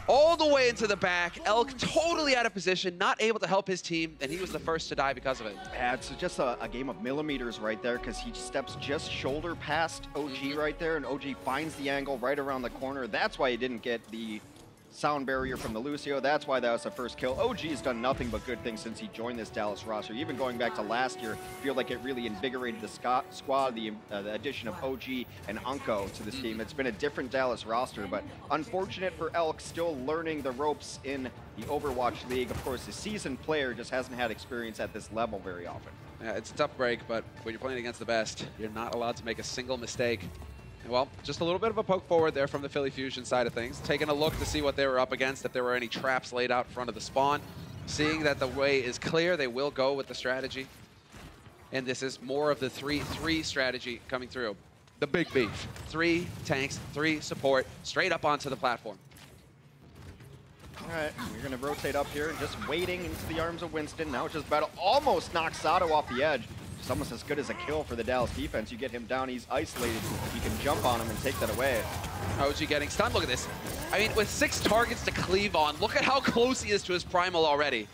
Speaker 1: all the way into the back. Elk totally out of position, not able to help his team, and he was the first to die because of it.
Speaker 2: Yeah, it's just a game of millimeters right there because he steps just shoulder past OG right there, and OG finds the angle right around the corner. That's why he didn't get the sound barrier from the Lucio. That's why that was the first kill. OG's done nothing but good things since he joined this Dallas roster. Even going back to last year, I feel like it really invigorated the squad, the addition of OG and Unko to this team. It's been a different Dallas roster, but unfortunate for Elk, still learning the ropes in the Overwatch League. Of course, the seasoned player just hasn't had experience at this level very often.
Speaker 1: Yeah, it's a tough break, but when you're playing against the best, you're not allowed to make a single mistake. Well, just a little bit of a poke forward there from the Philly Fusion side of things. Taking a look to see what they were up against, if there were any traps laid out in front of the spawn. Seeing that the way is clear, they will go with the strategy. And this is more of the 3-3 strategy coming through. The big beef. 3 tanks, 3 support, straight up onto the platform.
Speaker 2: All right, we're going to rotate up here and just waiting into the arms of Winston. Now it's just battle. Almost knocks Sato off the edge. It's almost as good as a kill for the Dallas defense. You get him down, he's isolated. You can jump on him and take that away.
Speaker 1: OG getting stunned. Look at this. I mean, with 6 targets to cleave on, look at how close he is to his primal already.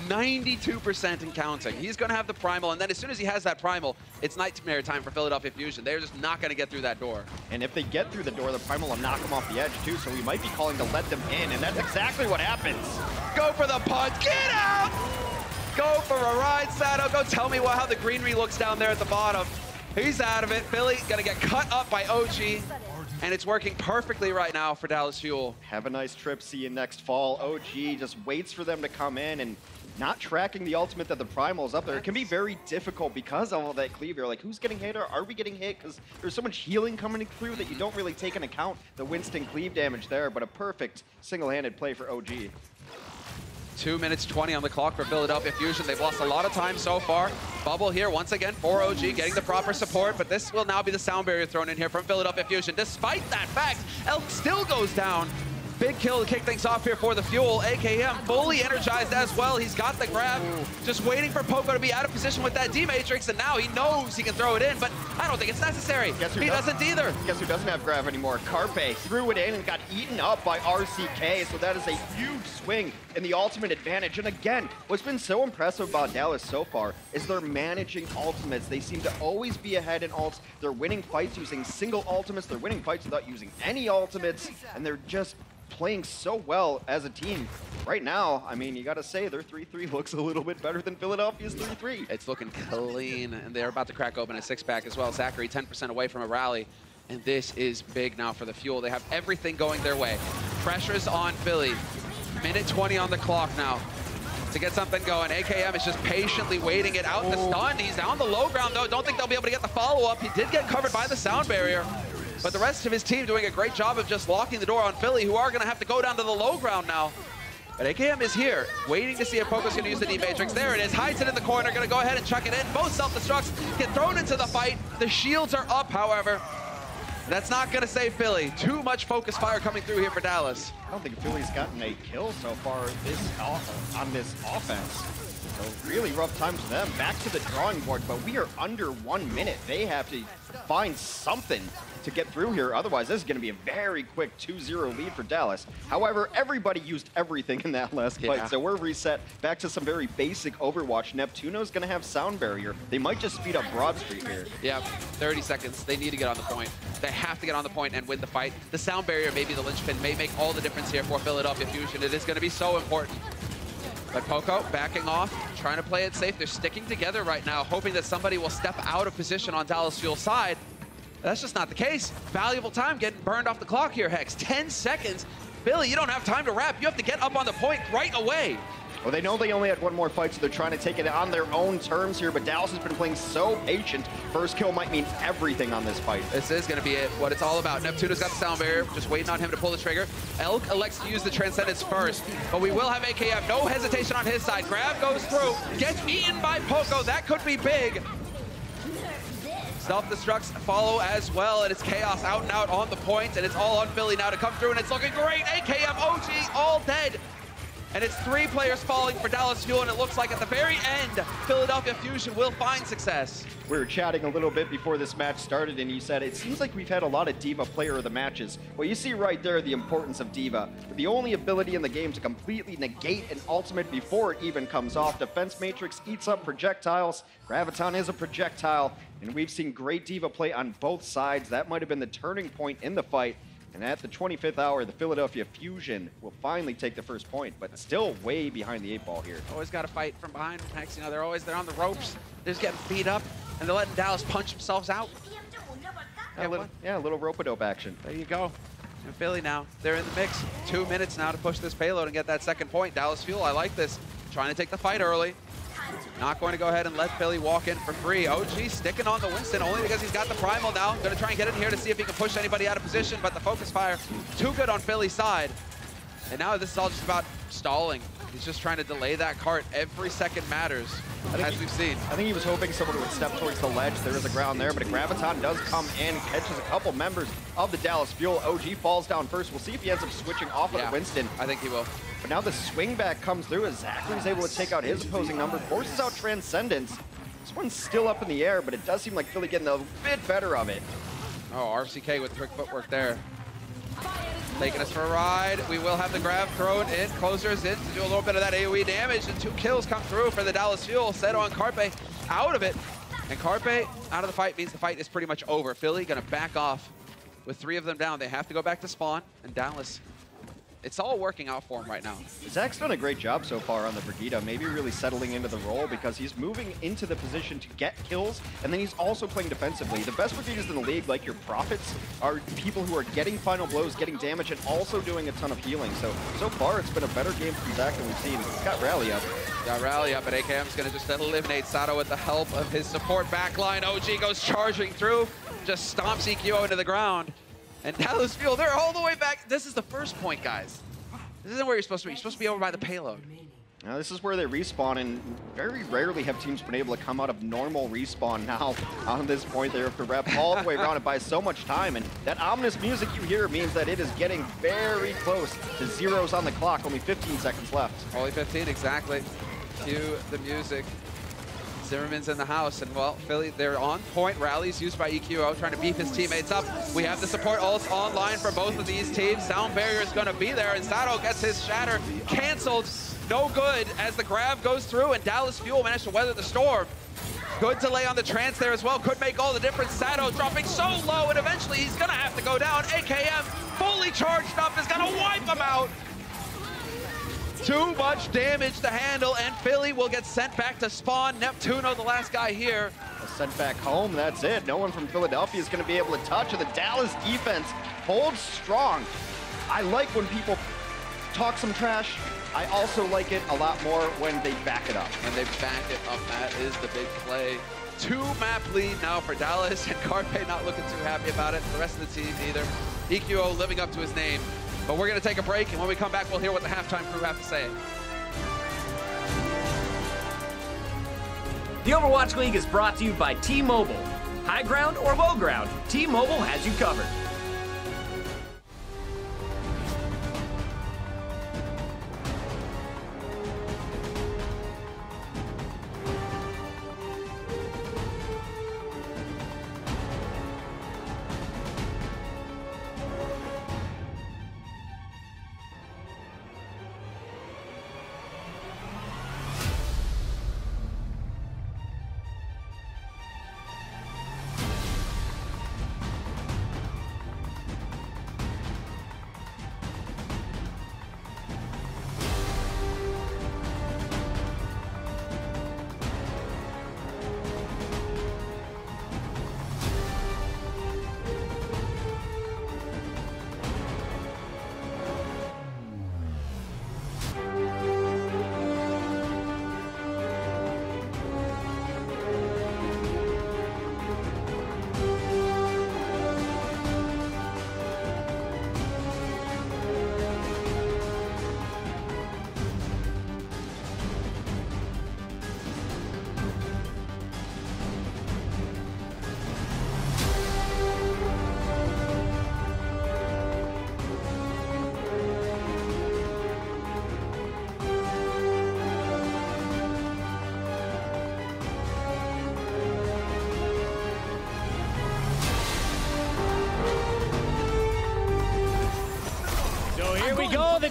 Speaker 1: 92% and counting. He's going to have the primal, and then as soon as he has that primal, it's nightmare time for Philadelphia Fusion. They're just not going to get through that door.
Speaker 2: And if they get through the door, the primal will knock them off the edge too, so we might be calling to let them in, and that's exactly what happens.
Speaker 1: Go for the punch. Get out! Go for a ride, Sato. Go tell me how the greenery looks down there at the bottom. He's out of it. Philly going to get cut up by OG. And it's working perfectly right now for Dallas Fuel.
Speaker 2: Have a nice trip. See you next fall. OG just waits for them to come in and not tracking the ultimate that the primal is up there. It can be very difficult because of all that cleave. You're like, who's getting hit or are we getting hit? Because there's so much healing coming through that you don't really take into account the Winston cleave damage there. But a perfect single-handed play for OG.
Speaker 1: 2 minutes 20 on the clock for Philadelphia Fusion. They've lost a lot of time so far. Bubble here once again for OG, getting the proper support, but this will now be the sound barrier thrown in here from Philadelphia Fusion. Despite that fact, Elk still goes down. Big kill to kick things off here for the Fuel. AKM fully energized as well. He's got the grab. Just waiting for Poco to be out of position with that D-Matrix, and now he knows he can throw it in, but I don't think it's necessary. He doesn't either.
Speaker 2: Guess who doesn't have grab anymore? Carpe threw it in and got eaten up by RCK, so that is a huge swing in the ultimate advantage. And again, what's been so impressive about Dallas so far is they're managing ultimates. They seem to always be ahead in ults. They're winning fights using single ultimates. They're winning fights without using any ultimates, and they're just playing so well as a team. Right now, I mean, you got to say their 3-3 looks a little bit better than Philadelphia's 3-3.
Speaker 1: It's looking clean, and they're about to crack open a 6-pack as well. Zachary 10% away from a rally, and this is big now for the Fuel. They have everything going their way. Pressure's on Philly. Minute 20 on the clock now to get something going. AKM is just patiently waiting it out. The stun, he's down the low ground though. Don't think they'll be able to get the follow-up. He did get covered by the sound barrier. But the rest of his team doing a great job of just locking the door on Philly, who are going to have to go down to the low ground now. But AKM is here, waiting to see if Poco's going to use the D-Matrix. There it is, hides it in the corner, going to go ahead and chuck it in. Both self-destructs get thrown into the fight. The shields are up, however. That's not going to save Philly. Too much focus fire coming through here for Dallas.
Speaker 2: I don't think Philly's gotten a kill so far on this offense. So really rough time for them. Back to the drawing board, but we are under 1 minute. They have to find something to get through here. Otherwise, this is going to be a very quick 2-0 lead for Dallas. However, everybody used everything in that last fight, so we're reset back to some very basic Overwatch. Neptuno's going to have sound barrier. They might just speed up Broad Street here.
Speaker 1: Yeah, 30 seconds. They need to get on the point. They have to get on the point and win the fight. The sound barrier may be the linchpin, may make all the difference here for Philadelphia Fusion. It is going to be so important. But Poco backing off, trying to play it safe. They're sticking together right now, hoping that somebody will step out of position on Dallas Fuel's side. That's just not the case. Valuable time getting burned off the clock here, Hex. 10 seconds. Billy, you don't have time to wrap. You have to get up on the point right away.
Speaker 2: Well, they know they only had one more fight, so they're trying to take it on their own terms here, but Dallas has been playing so patient. First kill might mean everything on this fight.
Speaker 1: This is going to be what it's all about. Neptuno's got the sound barrier, just waiting on him to pull the trigger. Elk elects to use the Transcendence first, but we will have AKM. No hesitation on his side. Grab goes through, gets eaten by Poco. That could be big. Self-destructs follow as well, and it's Chaos out and out on the point, and it's all on Philly now to come through, and it's looking great. AKM, OG, all dead. And it's 3 players falling for Dallas Fuel, and it looks like at the very end, Philadelphia Fusion will find success.
Speaker 2: We were chatting a little bit before this match started, and you said, it seems like we've had a lot of D.Va player of the matches. Well, you see right there the importance of D.Va. The only ability in the game to completely negate an ultimate before it even comes off. Defense Matrix eats up projectiles. Graviton is a projectile, and we've seen great D.Va play on both sides. That might have been the turning point in the fight. And at the 25th hour, the Philadelphia Fusion will finally take the first point, but still way behind the 8 ball here.
Speaker 1: Always got to fight from behind, Hex. You know, they're on the ropes. They're just getting beat up, and they're letting Dallas punch themselves out.
Speaker 2: Yeah, a little rope-a-dope action.
Speaker 1: There you go. And Philly now, they're in the mix. 2 minutes now to push this payload and get that second point. Dallas Fuel, I like this. Trying to take the fight early. Not going to go ahead and let Philly walk in for free. OG sticking on the Winston only because he's got the primal now. Going to try and get in here to see if he can push anybody out of position, but the focus fire too good on Philly's side. And now this is all just about stalling. He's just trying to delay that cart. Every second matters, as we've seen.
Speaker 2: I think he was hoping someone would step towards the ledge. There is a ground there, but a Graviton does come in, catches a couple members of the Dallas Fuel. OG falls down first. We'll see if he ends up switching off of the Winston.
Speaker 1: I think he will.
Speaker 2: But now the swing back comes through as Zachary's able to take out his opposing number, forces out Transcendence. This one's still up in the air, but it does seem like Philly getting a bit better of it.
Speaker 1: Oh, RCK with quick footwork there. Taking us for a ride. We will have the grab thrown in. Closers in to do a little bit of that AoE damage, and 2 kills come through for the Dallas Fuel. Seto and Carpe out of it. And Carpe out of the fight means the fight is pretty much over. Philly gonna back off with 3 of them down. They have to go back to spawn, and Dallas, it's all working out for him right now.
Speaker 2: Zach's done a great job so far on the Brigitte, maybe really settling into the role because he's moving into the position to get kills, and then he's also playing defensively. The best Brigittes in the league, like your Prophets, are people who are getting final blows, getting damage, and also doing a ton of healing. So far, it's been a better game from Zach than we've seen. He's got Rally up.
Speaker 1: Got Rally up, and AKM's gonna just eliminate Sato with the help of his support backline. OG goes charging through, just stomps EQO into the ground. And Dallas Fuel, they're all the way back. This is the first point, guys. This isn't where you're supposed to be. You're supposed to be over by the payload.
Speaker 2: Now this is where they respawn, and very rarely have teams been able to come out of normal respawn. Now, on this point, they have to wrap all the way around. It buys so much time, and that ominous music you hear means that it is getting very close to zeros on the clock. Only 15 seconds left.
Speaker 1: Only 15, exactly. Cue the music. Zimmerman's in the house, and well, Philly, they're on point. Rallies used by EQO, trying to beef his teammates up. We have the support ults online for both of these teams. Sound barrier is going to be there, and Sato gets his shatter canceled. No good as the grab goes through, and Dallas Fuel managed to weather the storm. Good delay on the trance there as well. Could make all the difference. Sato dropping so low, and eventually he's going to have to go down. AKM, fully charged up, is going to wipe him out. Too much damage to handle, and Philly will get sent back to spawn. Neptuno, the last guy here.
Speaker 2: Sent back home, that's it. No one from Philadelphia is going to be able to touch, and the Dallas defense holds strong. I like when people talk some trash. I also like it a lot more when they back it up.
Speaker 1: When they back it up, that is the big play. 2-map lead now for Dallas, and Carpe not looking too happy about it. The rest of the team either. EQO living up to his name. But we're going to take a break, and when we come back, we'll hear what the halftime crew have to say.
Speaker 5: The Overwatch League is brought to you by T-Mobile. High ground or low ground, T-Mobile has you covered.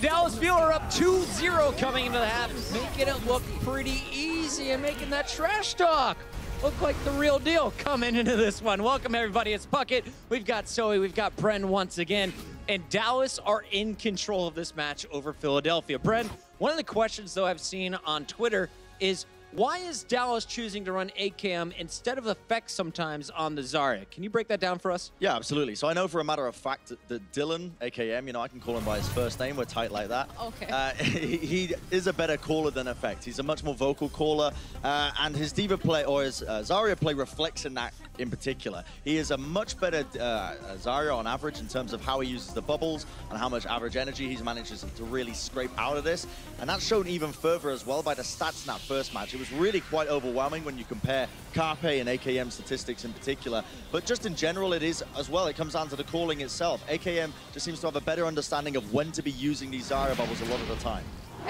Speaker 7: Dallas Fuel are up 2-0 coming into the half, making it look pretty easy and making that trash talk look like the real deal coming into this one. Welcome, everybody. It's Puckett. We've got Zoe. We've got Bren once again. And Dallas are in control of this match over Philadelphia. Bren, one of the questions, though, I've seen on Twitter is, why is Dallas choosing to run AKM instead of Effects sometimes on the Zarya? Can you break that down for us?
Speaker 8: Yeah, absolutely. So I know for a matter of fact that Dylan, AKM, you know, I can call him by his first name. We're tight like that.
Speaker 9: Okay.
Speaker 8: He is a better caller than Effect. He's a much more vocal caller. And his Diva play, or his Zarya play, reflects in that in particular. He is a much better Zarya on average in terms of how he uses the bubbles and how much average energy he's manages to really scrape out of this. And that's shown even further as well by the stats in that first match. It was really quite overwhelming when you compare Carpe and AKM statistics in particular. But just in general, it is as well. It comes down to the calling itself. AKM just seems to have a better understanding of when to be using these Zarya bubbles a lot of the time.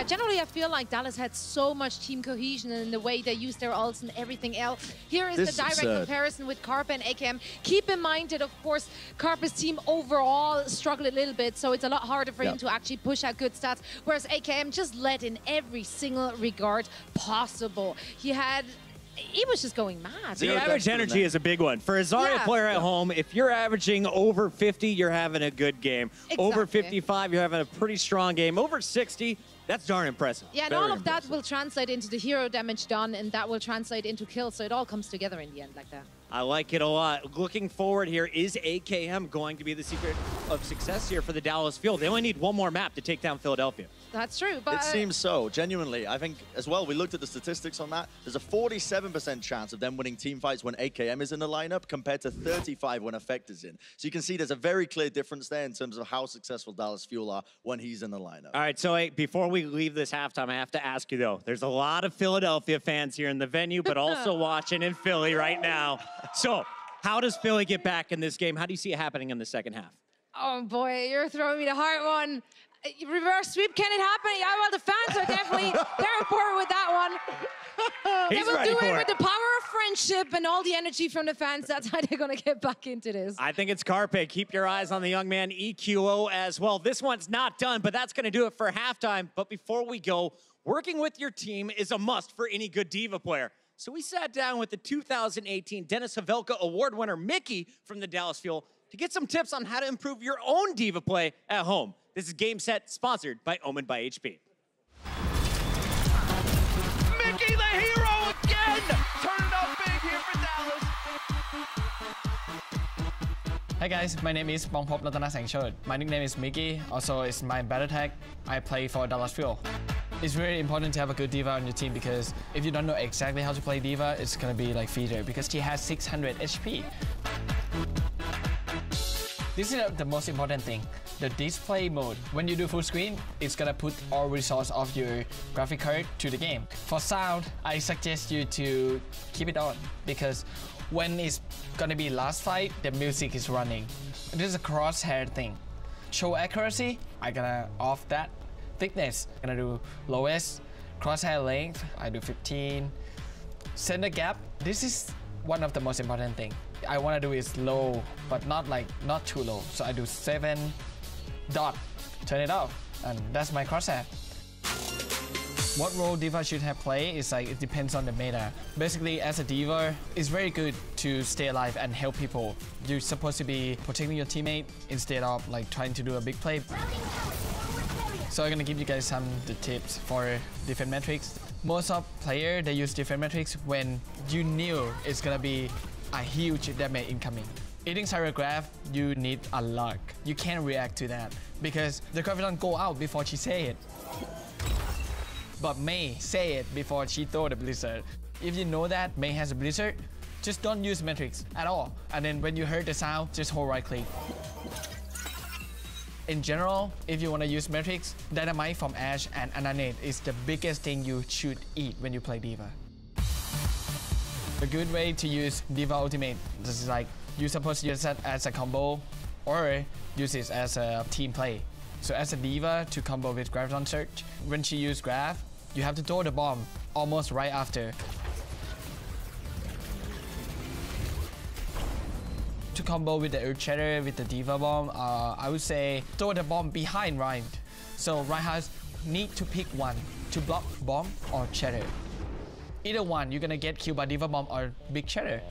Speaker 9: Generally, I feel like Dallas had so much team cohesion in the way they use their ults and everything else. Here is the direct comparison with Carpe and AKM. Keep in mind that, of course, Carpe's team overall struggled a little bit, so it's a lot harder for him to actually push out good stats, whereas AKM just led in every single regard possible. He was just going mad.
Speaker 7: The average energy is a big one. For a Zarya player at home, if you're averaging over 50, you're having a good game.
Speaker 9: Exactly.
Speaker 7: Over 55, you're having a pretty strong game. Over 60, that's darn impressive.
Speaker 9: Yeah, and all of that will translate into the hero damage done, and that will translate into kills, so it all comes together in the end like that.
Speaker 7: I like it a lot. Looking forward here, is AKM going to be the secret of success here for the Dallas Fuel? They only need one more map to take down Philadelphia.
Speaker 9: That's true, but...
Speaker 8: It seems so, genuinely. I think, as well, we looked at the statistics on that. There's a 47% chance of them winning team fights when AKM is in the lineup compared to 35 when Effect is in. So you can see there's a very clear difference there in terms of how successful Dallas Fuel are when he's in the lineup.
Speaker 7: All right, so before we leave this halftime, I have to ask you, though. There's a lot of Philadelphia fans here in the venue, but also watching in Philly right now. So how does Philly get back in this game? How do you see it happening in the second half?
Speaker 9: Oh, boy, you're throwing me the hard one. Reverse sweep, can it happen? Yeah, well, the fans are definitely, they're on board with that one. They will do it with the power of friendship and all the energy from the fans. That's how they're going to get back into this.
Speaker 7: I think it's Carpe. Keep your eyes on the young man, EQO, as well. This one's not done, but that's going to do it for halftime. But before we go, working with your team is a must for any good Diva player. So we sat down with the 2018 Dennis Havelka Award winner, Mickey, from the Dallas Fuel, to get some tips on how to improve your own Diva play at home. This is Game Set, sponsored by Omen by HP.
Speaker 4: Mickey the hero again! Turn it up big here for Dallas.
Speaker 10: Hey guys, my name is Bongpop Latana Sangchod. My nickname is Mickey, also it's my battle tag. I play for Dallas Fuel. It's really important to have a good Diva on your team because if you don't know exactly how to play Diva, it's gonna be like Feeder because she has 600 HP. This is the most important thing, the display mode. When you do full screen, it's gonna put all resource of your graphic card to the game. For sound, I suggest you to keep it on because when it's gonna be last fight, the music is running. This is a crosshair thing. Show accuracy, I gonna off that. Thickness, I'm gonna do lowest. Crosshair length, I do 15. Center gap, this is one of the most important thing. I want to do is low, but not too low. So I do 7 dot, turn it off, and that's my crosshair. What role Diva should have play is like, it depends on the meta. Basically, as a Diva, it's very good to stay alive and help people. You're supposed to be protecting your teammate instead of like trying to do a big play. So I'm gonna give you guys some the tips for different metrics. Most of players, they use different metrics when you knew it's gonna be a huge damage incoming. Eating Cyrograph, you need a luck. You can't react to that because the Graviton go out before she say it. But Mei say it before she throw the Blizzard. If you know that Mei has a Blizzard, just don't use metrics at all. And then when you heard the sound, just hold right click. In general, if you want to use metrics, Dynamite from Ashe and Ananate is the biggest thing you should eat when you play Diva. A good way to use Diva Ultimate, this is like, you're supposed to use that as a combo or use it as a team play. So as a Diva to combo with Graviton Surge, when she uses Graph, you have to throw the bomb almost right after. To combo with the Earth Shatter with the Diva bomb, I would say throw the bomb behind Rhymed. So Reinhardt need to pick one to block bomb or shatter. Either one, you're gonna get killed by Diva Bomb or Big Shatter.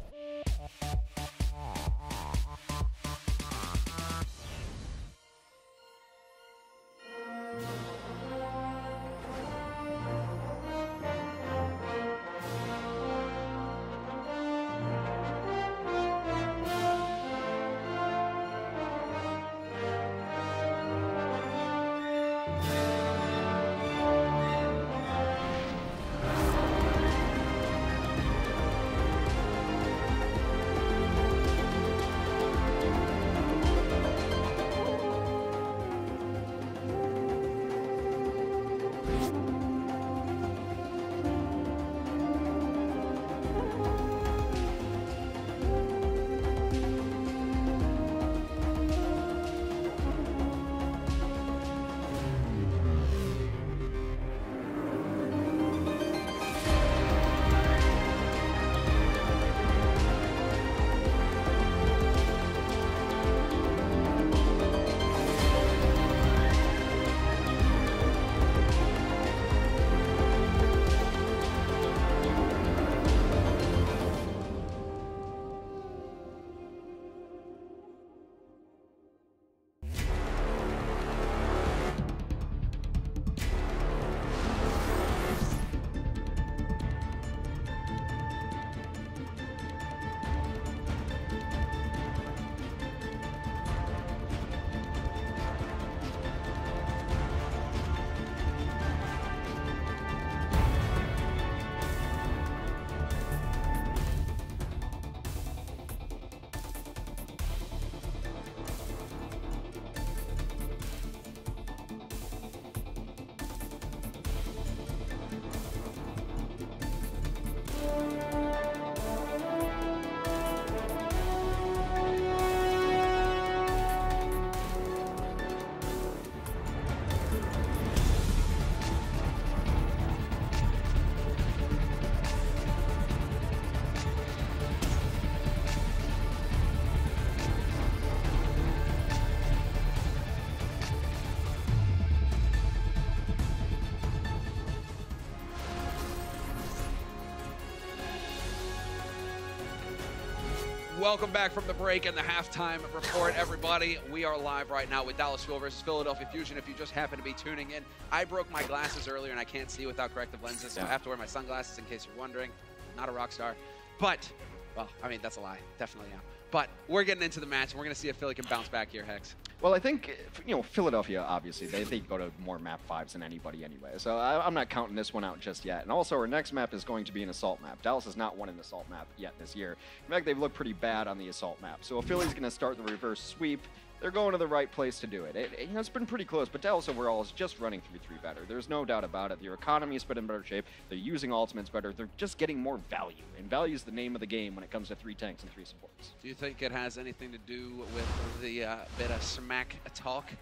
Speaker 1: Welcome back from the break and the halftime report, everybody. We are live right now with Dallas Fuel versus Philadelphia Fusion. If you just happen to be tuning in, I broke my glasses earlier and I can't see without corrective lenses, so I have to wear my sunglasses in case you're wondering. Not a rock star, but, well, I mean, that's a lie. Definitely am. But we're getting into the match, and we're going to see if Philly can bounce back here, Hex.
Speaker 2: Well, I think, you know, Philadelphia, obviously, they go to more map 5s than anybody anyway, so I'm not counting this one out just yet. And also, our next map is going to be an assault map. Dallas has not won an assault map yet this year. In fact, they've looked pretty bad on the assault map. So if Philly's going to start the reverse sweep, they're going to the right place to do it. You know, it's been pretty close, but Dallas overall is just running 3-3 better. There's no doubt about it. Their economy has been in better shape. They're using ultimates better. They're just getting more value, and value is the name of the game when it comes to 3 tanks and 3 supports.
Speaker 1: Do you think it has anything to do with the bit of smack talk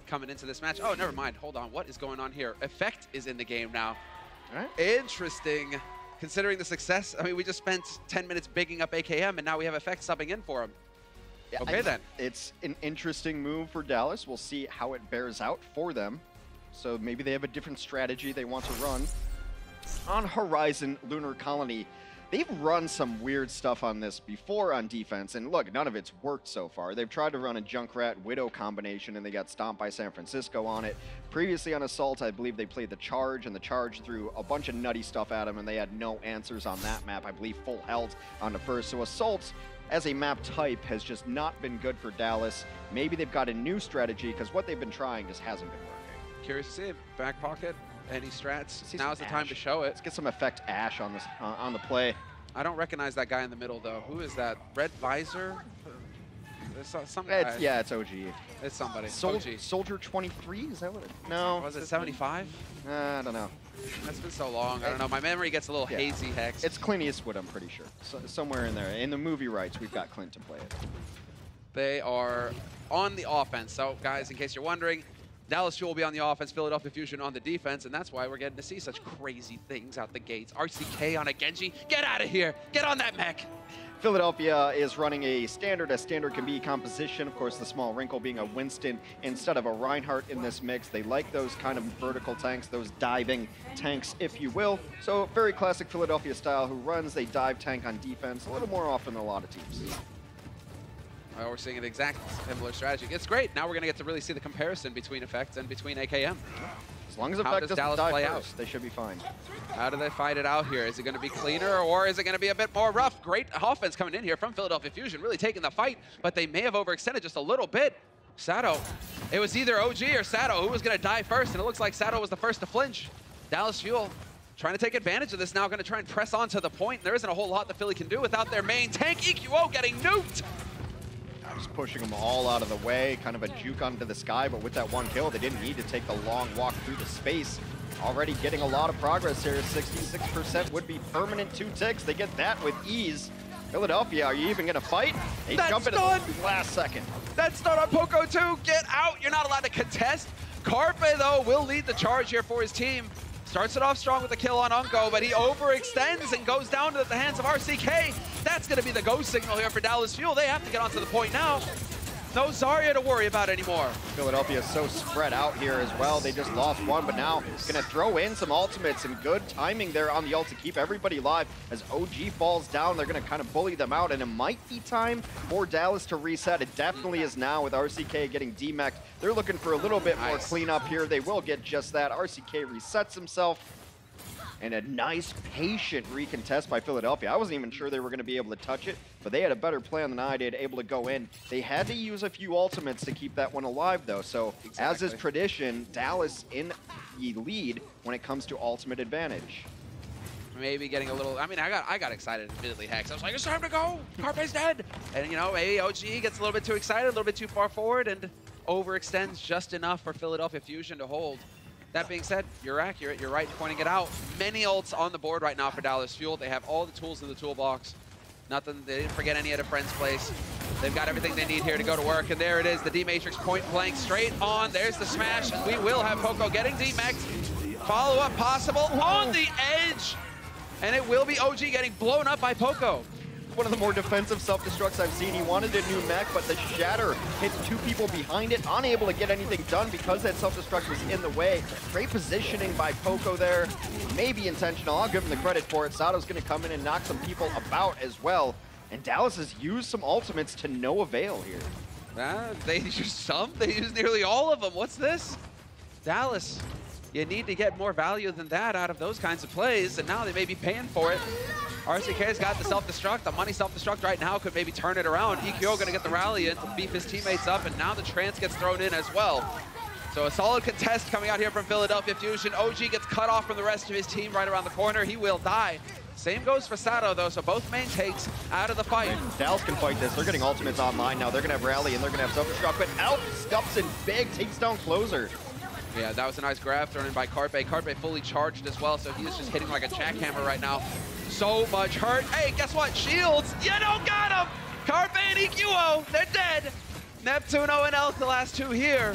Speaker 1: coming into this match? Oh, never mind. Hold on. What is going on here? Effect is in the game now.
Speaker 2: All right.
Speaker 1: Interesting. Considering the success, I mean, we just spent 10 minutes bigging up AKM, and now we have Effect subbing in for him.
Speaker 2: Yeah,
Speaker 1: okay, then.
Speaker 2: It's an interesting move for Dallas. We'll see how it bears out for them. So maybe they have a different strategy they want to run. On Horizon Lunar Colony, they've run some weird stuff on this before on defense, and look, none of it's worked so far. They've tried to run a Junkrat Widow combination, and they got stomped by San Francisco on it. Previously on Assault, I believe they played the Charge, and the Charge threw a bunch of nutty stuff at them, and they had no answers on that map. I believe full health on the first. So Assault, as a map type, has just not been good for Dallas. Maybe they've got a new strategy, because what they've been trying just hasn't been working.
Speaker 1: Curious to see it. Back pocket, any strats? Now's the time to show it.
Speaker 2: Let's get some Effect Ash on this on the play.
Speaker 1: I don't recognize that guy in the middle, though. Who is that? Red Visor? There's some guy.
Speaker 2: Yeah, it's OG.
Speaker 1: It's somebody. OG.
Speaker 2: Soldier 23? Is that what it? No.
Speaker 1: Was it 75?
Speaker 2: I don't know.
Speaker 1: That's been so long. I don't know. My memory gets a little hazy, Hex.
Speaker 2: It's Clint Eastwood, I'm pretty sure. So, somewhere in there. In the movie rights, we've got Clint to play it.
Speaker 1: They are on the offense. So, guys, in case you're wondering, Dallas Fuel will be on the offense, Philadelphia Fusion on the defense, and that's why we're getting to see such crazy things out the gates. RCK on a Genji. Get out of here. Get on that mech.
Speaker 2: Philadelphia is running a standard as standard can be composition. Of course, the small wrinkle being a Winston instead of a Reinhardt in this mix. They like those kind of vertical tanks, those diving tanks, if you will. So very classic Philadelphia style, who runs a dive tank on defense a little more often than a lot of teams.
Speaker 1: Well, we're seeing an exact similar strategy. It's great. Now we're going to get to really see the comparison between Effect and between AKM.
Speaker 2: As long as Effect doesn't die first, they should be fine.
Speaker 1: How do they fight it out here? Is it going to be cleaner, or is it going to be a bit more rough? Great offense coming in here from Philadelphia Fusion, really taking the fight, but they may have overextended just a little bit. Sato, it was either OG or Sato who was going to die first, and it looks like Sato was the first to flinch. Dallas Fuel trying to take advantage of this now, going to try and press on to the point. There isn't a whole lot that Philly can do without their main tank. EQO getting nuked.
Speaker 2: Just pushing them all out of the way, kind of a juke onto the sky, but with that one kill, they didn't need to take the long walk through the space. Already getting a lot of progress here. 66% would be permanent 2 ticks. They get that with ease. Philadelphia, are you even going to fight? They jump in at the last second.
Speaker 1: That's not on Poco too. Get out. You're not allowed to contest. Carpe, though, will lead the charge here for his team. Starts it off strong with the kill on Unko, but he overextends and goes down to the hands of RCK. That's going to be the go signal here for Dallas Fuel. They have to get onto the point now. No Zarya to worry about anymore.
Speaker 2: Philadelphia is so spread out here as well. They just lost one, but now going to throw in some ultimates and good timing there on the ult to keep everybody alive. As OG falls down, they're going to kind of bully them out, and it might be time for Dallas to reset. It definitely is now with RCK getting demeched. They're looking for a little bit more cleanup here. They will get just that. RCK resets himself. And a nice, patient recontest by Philadelphia. I wasn't even sure they were going to be able to touch it, but they had a better plan than I did, able to go in. They had to use a few ultimates to keep that one alive, though. So, as is tradition, Dallas in the lead when it comes to ultimate advantage.
Speaker 1: Maybe getting a little, I mean, I got excited immediately, Hex. I was like, it's time to go. Carpe's dead. And, you know, maybe OG gets a little bit too excited, a little bit too far forward, and overextends just enough for Philadelphia Fusion to hold. That being said, you're accurate. You're right in pointing it out. Many ults on the board right now for Dallas Fuel. They have all the tools in the toolbox. Nothing, they didn't forget any at a friend's place. They've got everything they need here to go to work. And there it is, the D-Matrix point blank straight on. There's the smash, and we will have Poco getting D-Max. Follow-up possible on the edge. And it will be OG getting blown up by Poco.
Speaker 2: One of the more defensive self-destructs I've seen. He wanted a new mech, but the shatter hit 2 people behind it, unable to get anything done because that self-destruct was in the way. Great positioning by Poco there. Maybe intentional. I'll give him the credit for it. Sato's going to come in and knock some people about as well. And Dallas has used some ultimates to no avail here.
Speaker 1: They used some. They used nearly all of them. What's this? Dallas, you need to get more value than that out of those kinds of plays, and now they may be paying for it. RCK's got the self-destruct. The money self-destruct right now could maybe turn it around. EQO going to get the rally in to beef his teammates up, and now the trance gets thrown in as well. So a solid contest coming out here from Philadelphia Fusion. OG gets cut off from the rest of his team right around the corner. He will die. Same goes for Sato, though, so both main takes out of the fight.
Speaker 2: Dallas can fight this. They're getting ultimates online now. They're going to have rally, and they're going to have self-destruct, but Elf steps in big, takes down Closer.
Speaker 1: Yeah, that was a nice grab thrown in by Carpe. Carpe fully charged as well, so he is just hitting like a jackhammer right now. So much hurt. Hey, guess what? Shields, you don't got him! Carpe and EQO, they're dead. Neptuno and Elk, the last 2 here.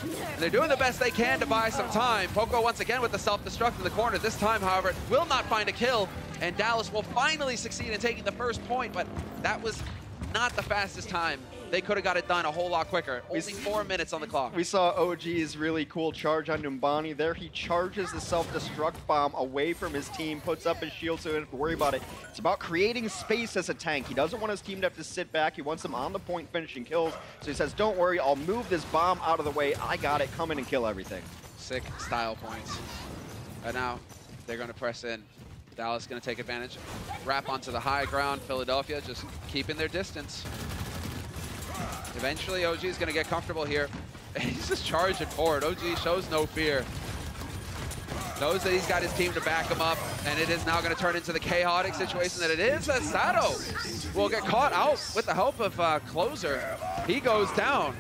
Speaker 1: And they're doing the best they can to buy some time. Poco once again with the self-destruct in the corner. This time, however, will not find a kill, and Dallas will finally succeed in taking the first point, but that was not the fastest time. They could have got it done a whole lot quicker. Only 4 minutes on the clock.
Speaker 2: We saw OG's really cool charge on Numbani there. He charges the self-destruct bomb away from his team, puts up his shield so he doesn't have to worry about it. It's about creating space as a tank. He doesn't want his team to have to sit back. He wants them on the point finishing kills. So he says, don't worry, I'll move this bomb out of the way. I got it. Come in and kill everything.
Speaker 1: Sick style points. And now they're going to press in. Dallas going to take advantage. Wrap onto the high ground. Philadelphia just keeping their distance. Eventually, OG is going to get comfortable here. He's just charging forward. OG shows no fear. Knows that he's got his team to back him up, and it is now going to turn into the chaotic situation that it is. As Sato will get caught out with the help of Closer. He goes down.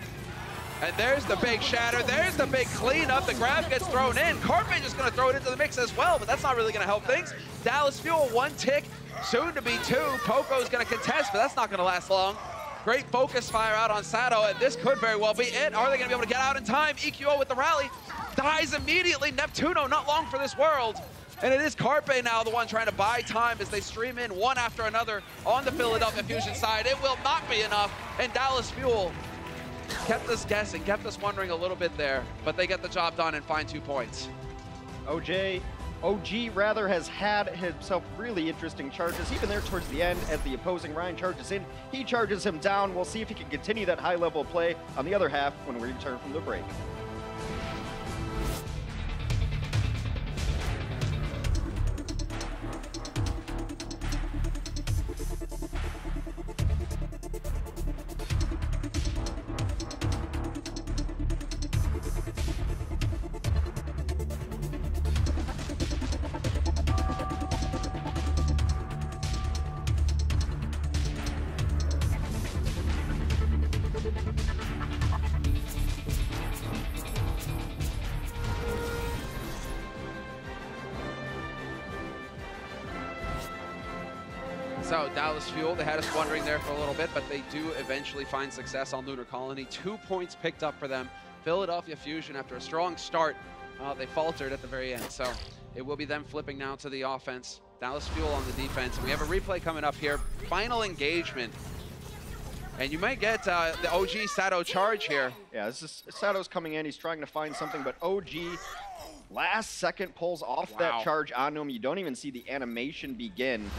Speaker 1: And there's the big shatter. There's the big cleanup. The grab gets thrown in. Carpe just going to throw it into the mix as well, but that's not really going to help things. Dallas Fuel, 1 tick, soon to be 2. Poco's going to contest, but that's not going to last long. Great focus fire out on Sato, and this could very well be it. Are they going to be able to get out in time? EQO with the rally. Dies immediately. Neptuno, not long for this world. And it is Carpe now the one trying to buy time as they stream in one after another on the Philadelphia Fusion side. It will not be enough, and Dallas Fuel kept us guessing, kept us wondering a little bit there, but they get the job done and find 2 points.
Speaker 2: OG rather has had himself really interesting charges, even there towards the end as the opposing Ryan charges in. He charges him down. We'll see if he can continue that high level of play on the other half when we return from the break.
Speaker 1: So Dallas Fuel, they had us wondering there for a little bit, but they do eventually find success on Lunar Colony. 2 points picked up for them. Philadelphia Fusion, after a strong start, they faltered at the very end. So it will be them flipping now to the offense. Dallas Fuel on the defense. And we have a replay coming up here. Final engagement. And you might get the OG Sato charge here.
Speaker 2: Yeah, this is Sato's coming in. He's trying to find something, but OG last second pulls off that charge onto him. You don't even see the animation begin.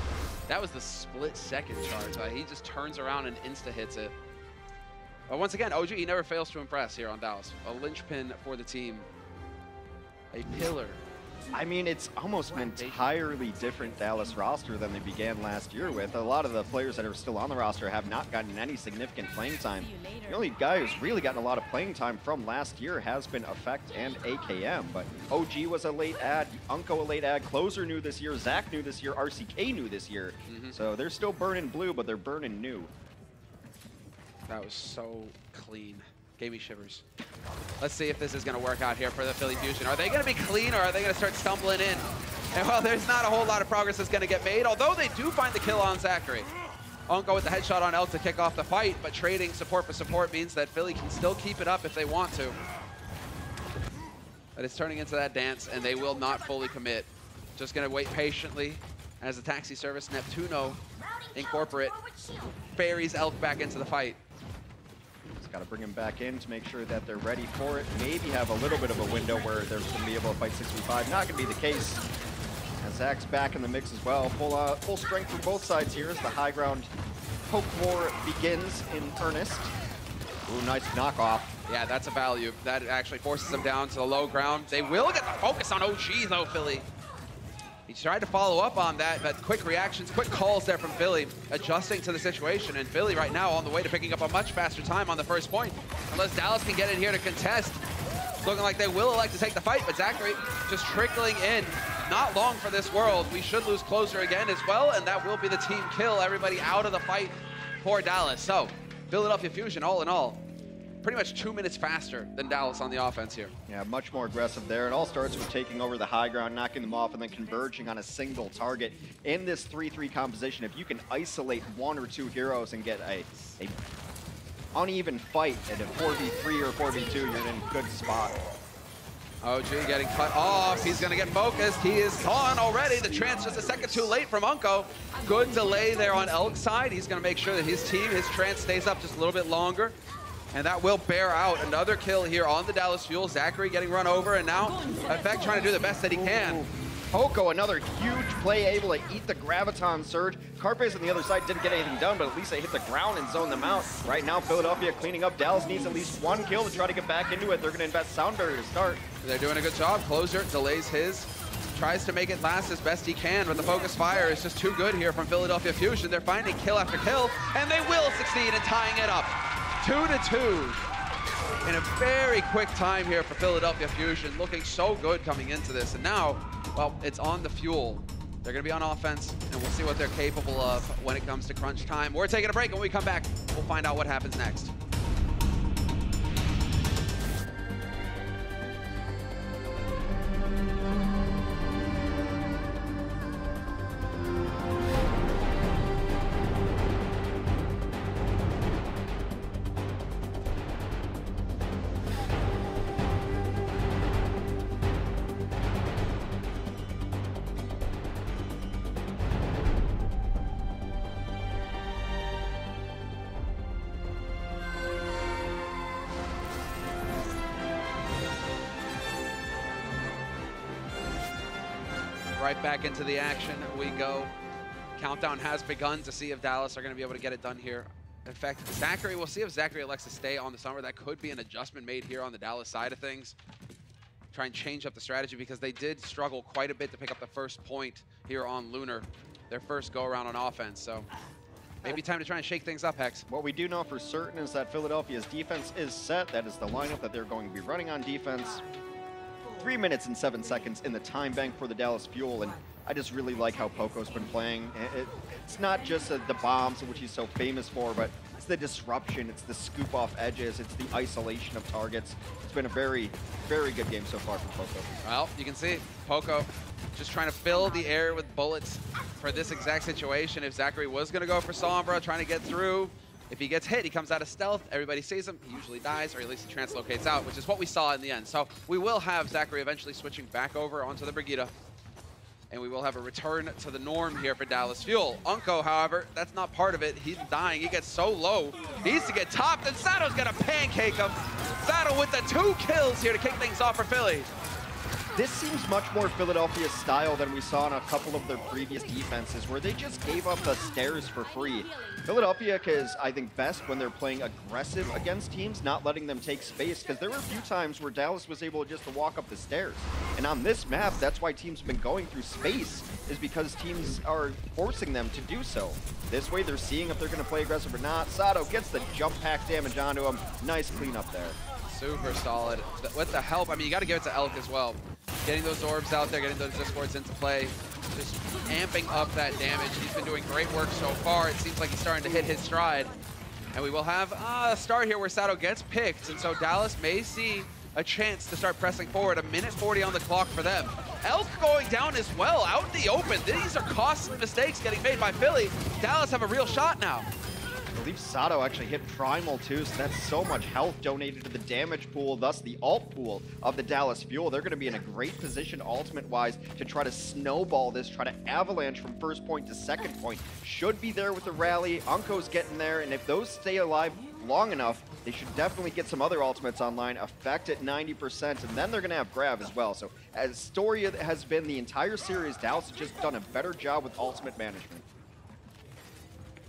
Speaker 1: That was the split-second charge. He just turns around and insta-hits it. But once again, OG, he never fails to impress here on Dallas. A linchpin for the team. A pillar.
Speaker 2: I mean, it's almost an entirely different Dallas roster than they began last year with. A lot of the players that are still on the roster have not gotten any significant playing time. The only guy who's really gotten a lot of playing time from last year has been Effect and AKM, but OG was a late add, Unko a late add, Closer new this year, Zach new this year, RCK new this year. So they're still burning blue, but they're burning new.
Speaker 1: That was so clean. Gave me shivers. Let's see if this is going to work out here for the Philly Fusion. Are they going to be clean, or are they going to start stumbling in? And well, there's not a whole lot of progress that's going to get made, although they do find the kill on Zachary. Unko with the headshot on Elk to kick off the fight, but trading support for support means that Philly can still keep it up if they want to. But it's turning into that dance, and they will not fully commit. Just going to wait patiently as the taxi service Neptuno Incorporate ferries Elk back into the fight.
Speaker 2: Got to bring him back in to make sure that they're ready for it. Maybe have a little bit of a window where they're going to be able to fight 6v5. Not going to be the case. As Zach's back in the mix as well. Full strength from both sides here as the high ground poke war begins in earnest. Ooh, nice knockoff.
Speaker 1: Yeah, that's a value. That actually forces them down to the low ground. They will get the focus on OG though, Philly. He tried to follow up on that, but quick reactions, quick calls there from Philly, adjusting to the situation. And Philly right now on the way to picking up a much faster time on the first point. Unless Dallas can get in here to contest. Looking like they will elect to take the fight, but Zachary just trickling in. Not long for this world. We should lose Closer again as well, and that will be the team kill. Everybody out of the fight for Dallas. So, Philadelphia Fusion, all in all, pretty much 2 minutes faster than Dallas on the offense here.
Speaker 2: Yeah, much more aggressive there. It all starts with taking over the high ground, knocking them off, and then converging on a single target. In this 3-3 composition, if you can isolate 1 or 2 heroes and get a uneven fight at a 4v3 or 4v2, you're in a good spot.
Speaker 1: OG getting cut off. He's going to get focused. He is gone already. The trance just a second too late from Unko. Good delay there on Elk's side. He's going to make sure that his team, his trance stays up just a little bit longer. And that will bear out. Another kill here on the Dallas Fuel. Zachary getting run over, and now Effect trying to do the best that he can.
Speaker 2: Poco, another huge play, able to eat the Graviton Surge. Carpes on the other side didn't get anything done, but at least they hit the ground and zone them out. Right now, Philadelphia cleaning up. Dallas needs at least 1 kill to try to get back into it. They're going to invest Sound Barrier to start.
Speaker 1: They're doing a good job. Closer delays his. Tries to make it last as best he can, but the focus fire is just too good here from Philadelphia Fusion. They're finding kill after kill, and they will succeed in tying it up. 2-2 in a very quick time here for Philadelphia Fusion, looking so good coming into this. And now, well, it's on the Fuel. They're going to be on offense, and we'll see what they're capable of when it comes to crunch time. We're taking a break, and when we come back, we'll find out what happens next. right back into the action we go. Countdown has begun to see if Dallas are going to be able to get it done here. In fact, Zachary, we'll see if Zachary elects to stay on the summer. That could be an adjustment made here on the Dallas side of things. Try and change up the strategy because they did struggle quite a bit to pick up the first point here on Lunar, their first go-around on offense. So maybe time to try and shake things up, Hex.
Speaker 2: What we do know for certain is that Philadelphia's defense is set. That is the lineup that they're going to be running on defense. 3 minutes and 7 seconds in the time bank for the Dallas Fuel, and I just really like how Poco's been playing. It's not just the bombs, which he's so famous for, but it's the disruption, it's the scoop off edges, it's the isolation of targets. It's been a very, very good game so far for Poco.
Speaker 1: Well, you can see Poco just trying to fill the air with bullets for this exact situation. If Zachary was going to go for Sombra, trying to get through, if he gets hit, he comes out of stealth, everybody sees him, he usually dies, or at least he translocates out, which is what we saw in the end. So we will have Zachary eventually switching back over onto the Brigitte, and we will have a return to the norm here for Dallas Fuel. Unko, however, that's not part of it. He's dying, he gets so low, he needs to get topped, and Sato's gonna pancake him. Sato with the 2 kills here to kick things off for Philly.
Speaker 2: This seems much more Philadelphia style than we saw in a couple of their previous defenses, where they just gave up the stairs for free. Philadelphia is, I think, best when they're playing aggressive against teams, not letting them take space, because there were a few times where Dallas was able just to walk up the stairs. And on this map, that's why teams have been going through space, is because teams are forcing them to do so. This way, they're seeing if they're going to play aggressive or not. Sato gets the jump pack damage onto him. Nice cleanup there.
Speaker 1: Super solid. With the help, I mean, you got to give it to Elk as well. Getting those orbs out there, getting those discords into play, just amping up that damage. He's been doing great work so far. It seems like he's starting to hit his stride. And we will have a start here where Sato gets picked. And so Dallas may see a chance to start pressing forward. 1:40 on the clock for them. Elk going down as well, out in the open. These are costly mistakes getting made by Philly. Dallas have a real shot now.
Speaker 2: I believe Sato actually hit Primal too, so that's so much health donated to the damage pool, thus the ult pool of the Dallas Fuel. They're going to be in a great position ultimate-wise to try to snowball this, try to avalanche from first point to second point. Should be there with the rally. Unko's getting there, and if those stay alive long enough, they should definitely get some other ultimates online, effect at 90%, and then they're going to have grab as well. So as story has been the entire series, Dallas has just done a better job with ultimate management.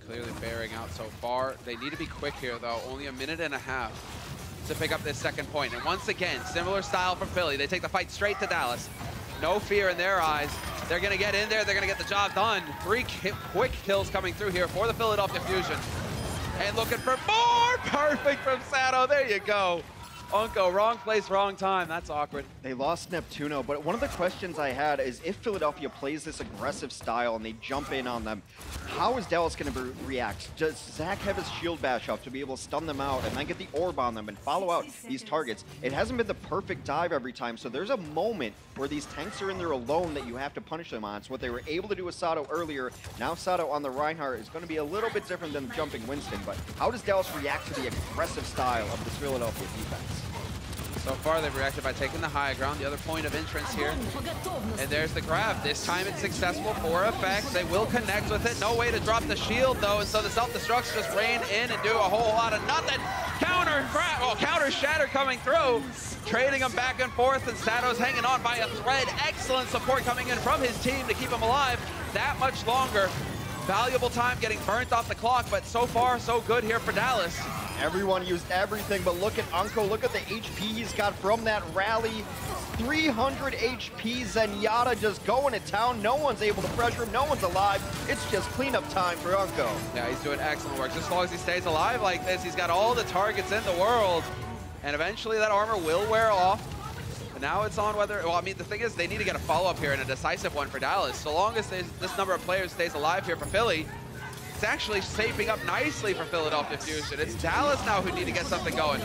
Speaker 1: Clearly bearing out so far. They need to be quick here, though. Only 1.5 minutes to pick up this second point. And once again, similar style from Philly. They take the fight straight to Dallas. No fear in their eyes. They're going to get in there. They're going to get the job done. 3 quick kills coming through here for the Philadelphia Fusion. And looking for more. Perfect from Sato. There you go. Unko, wrong place, wrong time. That's awkward.
Speaker 2: They lost Neptuno, but one of the questions I had is if Philadelphia plays this aggressive style and they jump in on them, how is Dallas going to react? Does Zach have his shield bash up to be able to stun them out and then get the orb on them and follow out these targets? It hasn't been the perfect dive every time, so there's a moment where these tanks are in there alone that you have to punish them on. So what they were able to do with Sato earlier, now Sato on the Reinhardt is going to be a little bit different than jumping Winston, but how does Dallas react to the aggressive style of this Philadelphia defense?
Speaker 1: So far, they've reacted by taking the high ground, the other point of entrance here. And there's the grab. This time it's successful for effect. They will connect with it. No way to drop the shield, though, and so the self-destructs just rain in and do a whole lot of nothing. Counter shatter coming through, trading them back and forth, and Sato's hanging on by a thread. Excellent support coming in from his team to keep him alive that much longer. Valuable time getting burnt off the clock, but so far, so good here for Dallas.
Speaker 2: Everyone used everything, but look at Unko. Look at the HP he's got from that rally. 300 HP, Zenyatta just going to town. No one's able to pressure him. No one's alive. It's just cleanup time for Unko.
Speaker 1: Yeah, he's doing excellent work. Just as long as he stays alive like this, he's got all the targets in the world. And eventually that armor will wear off. But now it's on whether, well, I mean, the thing is they need to get a follow-up here and a decisive one for Dallas. So long as this number of players stays alive here for Philly, it's actually shaping up nicely for Philadelphia Fusion. It's Dallas now who need to get something going.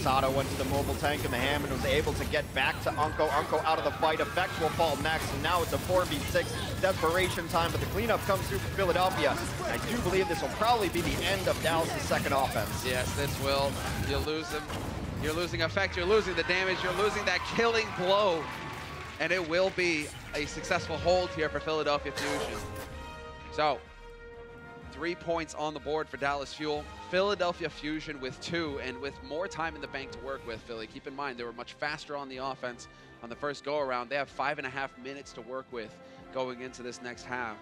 Speaker 2: Sato went to the mobile tank in the ham and was able to get back to Unko. Unko out of the fight. Effect will fall next, and now it's a 4v6 desperation time, but the cleanup comes through for Philadelphia. And I do believe this will probably be the end of Dallas' second offense.
Speaker 1: Yes, this will. You'll lose him. You're losing effect, you're losing the damage, you're losing that killing blow. And it will be a successful hold here for Philadelphia Fusion. So, 3 points on the board for Dallas Fuel. Philadelphia Fusion with 2, and with more time in the bank to work with, Philly. Keep in mind, they were much faster on the offense on the first go-around. They have 5.5 minutes to work with going into this next half.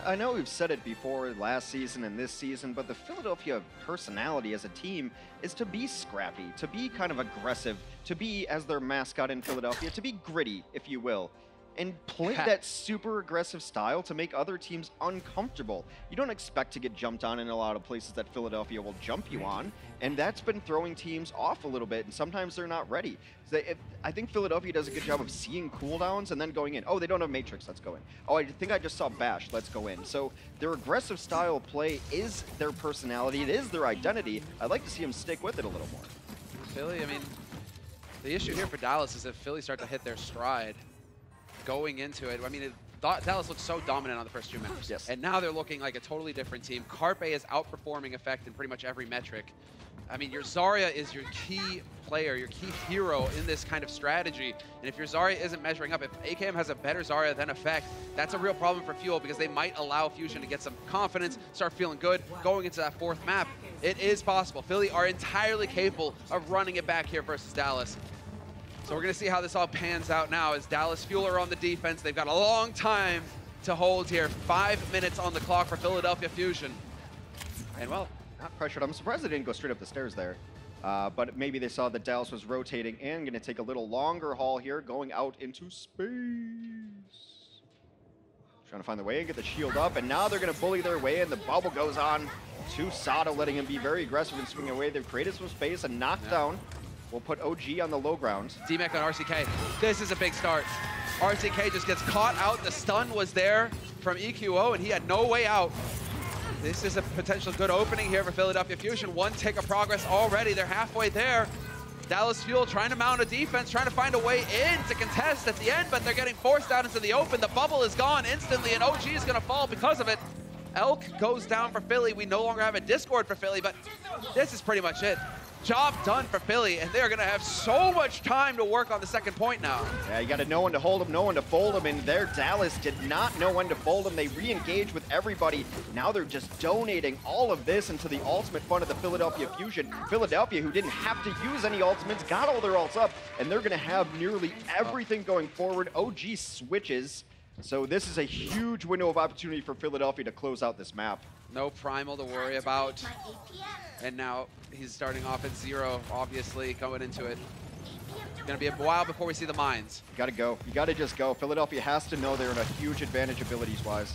Speaker 2: I know we've said it before last season and this season, but the Philadelphia personality as a team is to be scrappy, to be kind of aggressive, to be, as their mascot in Philadelphia, to be gritty, if you will, and play that super aggressive style to make other teams uncomfortable. You don't expect to get jumped on in a lot of places that Philadelphia will jump you on, and that's been throwing teams off a little bit, and sometimes they're not ready. So I think Philadelphia does a good job of seeing cooldowns and then going in. Oh, they don't have Matrix, let's go in. Oh, I think I just saw Bash, let's go in. So their aggressive style of play is their personality, it is their identity. I'd like to see them stick with it a little more.
Speaker 1: Philly, I mean, the issue here for Dallas is if Philly start to hit their stride going into it. I mean, Dallas looked so dominant on the first 2 maps.
Speaker 2: Yes.
Speaker 1: And now they're looking like a totally different team. Carpe is outperforming Effect in pretty much every metric. I mean, your Zarya is your key player, your key hero in this kind of strategy. And if your Zarya isn't measuring up, if AKM has a better Zarya than Effect, that's a real problem for Fuel because they might allow Fusion to get some confidence, start feeling good, going into that 4th map. It is possible. Philly are entirely capable of running it back here versus Dallas. So we're going to see how this all pans out now as Dallas Fuel are on the defense. They've got a long time to hold here. 5 minutes on the clock for Philadelphia Fusion. And well,
Speaker 2: not pressured. I'm surprised they didn't go straight up the stairs there. But maybe they saw that Dallas was rotating and going to take a little longer haul here, going out into space. Trying to find the way and get the shield up, and now they're going to bully their way, and the bubble goes on to Sada, letting him be very aggressive and swinging away. They've created some space, and knockdown will put OG on the low ground.
Speaker 1: D-Mech on RCK. This is a big start. RCK just gets caught out. The stun was there from EQO, and he had no way out. This is a potential good opening here for Philadelphia Fusion. 1 tick of progress already. They're halfway there. Dallas Fuel trying to mount a defense, trying to find a way in to contest at the end, but they're getting forced out into the open. The bubble is gone instantly, and OG is going to fall because of it. Elk goes down for Philly. We no longer have a Discord for Philly, but this is pretty much it. Job done for Philly, and they're going to have so much time to work on the 2nd point now.
Speaker 2: Yeah, you got to know when to hold them, know when to fold them, and there Dallas did not know when to fold them. They re-engaged with everybody. Now they're just donating all of this into the ultimate fun of the Philadelphia Fusion. Philadelphia, who didn't have to use any ultimates, got all their ults up, and they're going to have nearly everything going forward. OG switches. So this is a huge window of opportunity for Philadelphia to close out this map.
Speaker 1: No Primal to worry about. And now he's starting off at 0, obviously, going into it. It's going to be a while before we see the mines.
Speaker 2: You got to go. You got to just go. Philadelphia has to know they're in a huge advantage abilities-wise.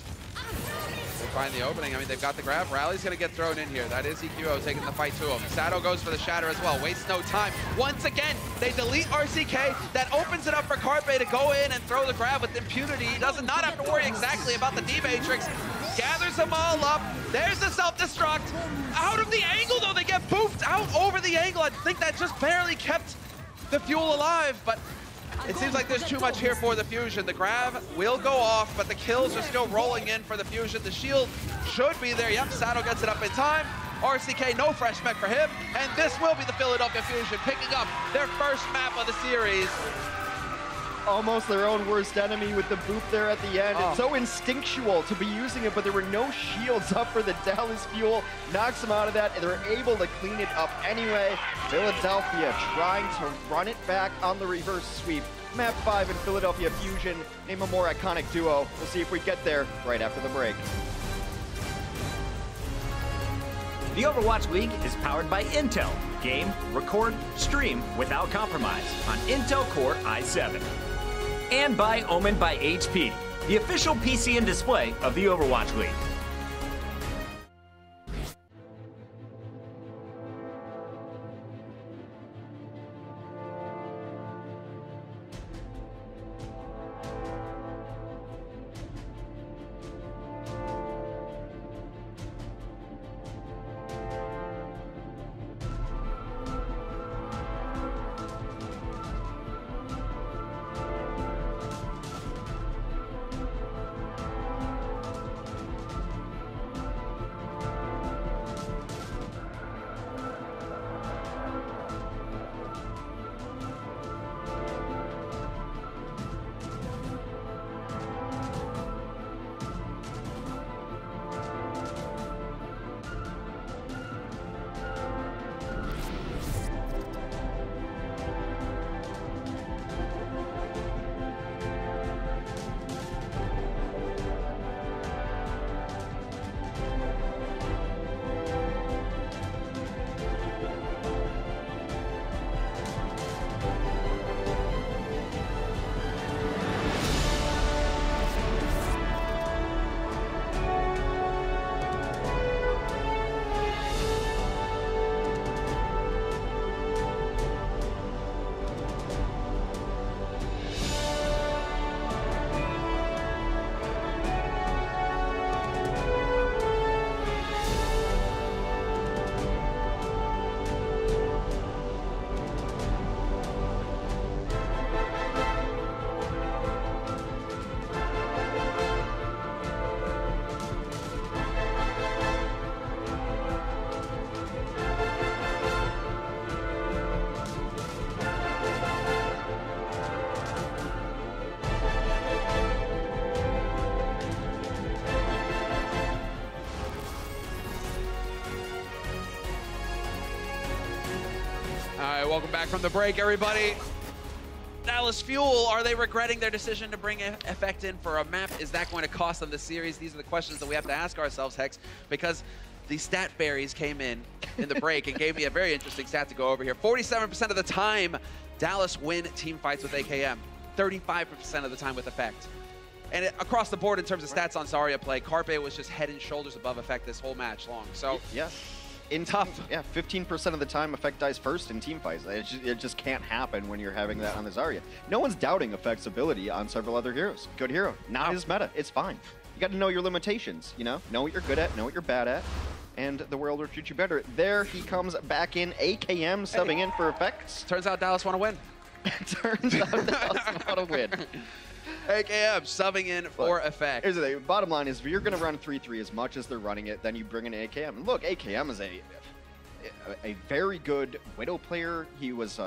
Speaker 1: They find the opening. I mean, they've got the grab. Rally's going to get thrown in here. That is EQO taking the fight to him. Sato goes for the shatter as well. Wastes no time. Once again, they delete RCK. That opens it up for Carpe to go in and throw the grab with impunity. He does not have to worry exactly about the D-Matrix. Gathers them all up. There's the self-destruct. Out of the angle, though. They get booped out over the angle. I think that just barely kept the Fuel alive, but it seems like there's too much here for the Fusion. The grab will go off, but the kills are still rolling in for the Fusion. The shield should be there. Yep, Sato gets it up in time. RCK, no fresh mech for him. And this will be the Philadelphia Fusion picking up their 1st map of the series.
Speaker 2: Almost their own worst enemy with the boop there at the end.
Speaker 1: Oh.
Speaker 2: It's so instinctual to be using it, but there were no shields up for the Dallas Fuel. Knocks them out of that, and they're able to clean it up anyway. Philadelphia trying to run it back on the reverse sweep. Map 5 in Philadelphia Fusion. Name a more iconic duo. We'll see if we get there right after the break.
Speaker 5: The Overwatch League is powered by Intel. Game, record, stream without compromise on Intel Core i7. And by Omen by HP, the official PC and display of the Overwatch League.
Speaker 1: All right, welcome back from the break, everybody. Dallas Fuel, are they regretting their decision to bring Effect in for a map? Is that going to cost them the series? These are the questions that we have to ask ourselves, Hex, because the stat berries came in the break and gave me a very interesting stat to go over here. 47% of the time, Dallas win team fights with AKM. 35% of the time with Effect. And across the board in terms of stats on Zarya play, Carpe was just head and shoulders above Effect this whole match long. So
Speaker 2: yeah. In tough, yeah, 15% of the time Effect dies first in team fights. It just can't happen when you're having that on the Zarya. No one's doubting Effect's ability on several other heroes. Good hero, not his meta. It's fine. You got to know your limitations. You know what you're good at, know what you're bad at, and the world will treat you better. There he comes back in. AKM subbing in for Effects.
Speaker 1: Turns out Dallas want to win.
Speaker 2: Turns out Dallas want to win.
Speaker 1: AKM subbing in for Effect.
Speaker 2: Here's the thing. Bottom line is, if you're going to run 3-3 as much as they're running it, then you bring in AKM. And look, AKM is a very good Widow player. He was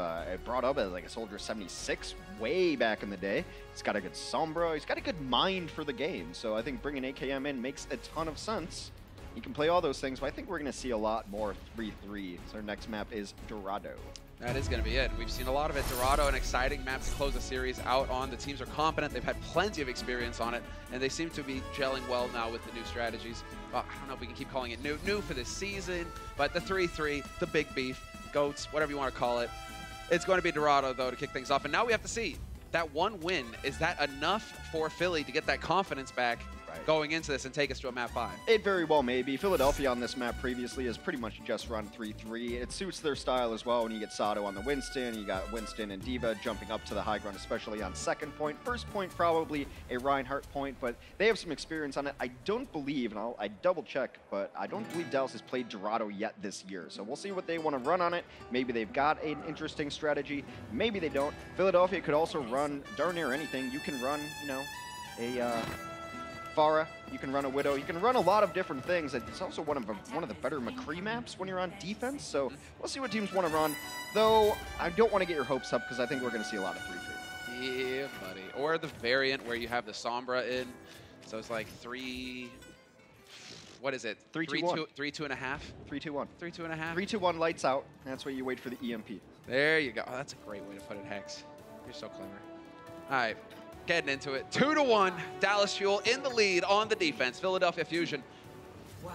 Speaker 2: brought up as like a Soldier 76 way back in the day. He's got a good Sombra. He's got a good mind for the game. So I think bringing AKM in makes a ton of sense. He can play all those things, but I think we're going to see a lot more 3-3. So our next map is Dorado.
Speaker 1: That is going to be it. We've seen a lot of it. Dorado, an exciting map to close the series out on. The teams are confident. They've had plenty of experience on it, and they seem to be gelling well now with the new strategies. Well, I don't know if we can keep calling it new for this season, but the 3-3, the big beef, goats, whatever you want to call it. It's going to be Dorado, though, to kick things off. And now we have to see that one win. Is that enough for Philly to get that confidence back going into this and take us to a map 5?
Speaker 2: It very well may be. Philadelphia on this map previously has pretty much just run 3-3. It suits their style as well when you get Sato on the Winston. You got Winston and D.Va jumping up to the high ground, especially on second point. First point, probably a Reinhardt point, but they have some experience on it. I don't believe, and I double check, but I don't believe Dallas has played Dorado yet this year. So we'll see what they want to run on it. Maybe they've got an interesting strategy. Maybe they don't. Philadelphia could also run darn near anything. You can run, you know, a Pharah, you can run a Widow, you can run a lot of different things. It's also one of the better McCree maps when you're on defense, so we'll see what teams want to run. Though, I don't want to get your hopes up because I think we're going to see a lot of 3-3.
Speaker 1: Yeah, buddy. Or the variant where you have the Sombra in, so it's like 3... What is it?
Speaker 2: 3-2-1.
Speaker 1: 3-2.5?
Speaker 2: 3-2-1.
Speaker 1: 3-2.5?
Speaker 2: 3-2-1 lights out. That's why you wait for the EMP.
Speaker 1: There you go. Oh, that's a great way to put it, Hex. You're so clever. All right. Getting into it. 2-1. Dallas Fuel in the lead on the defense. Philadelphia Fusion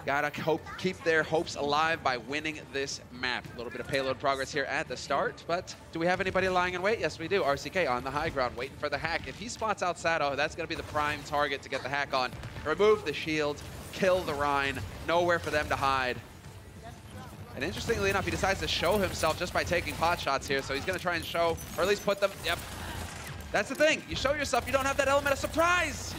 Speaker 1: gotta keep their hopes alive by winning this map. A little bit of payload progress here at the start, but do we have anybody lying in wait? Yes, we do. RCK on the high ground, waiting for the hack. If he spots out Sato, that's gonna be the prime target to get the hack on. Remove the shield, kill the Rhine. Nowhere for them to hide. And interestingly enough, he decides to show himself just by taking pot shots here, so he's gonna try and show, or at least put them, yep. That's the thing. You show yourself, you don't have that element of surprise.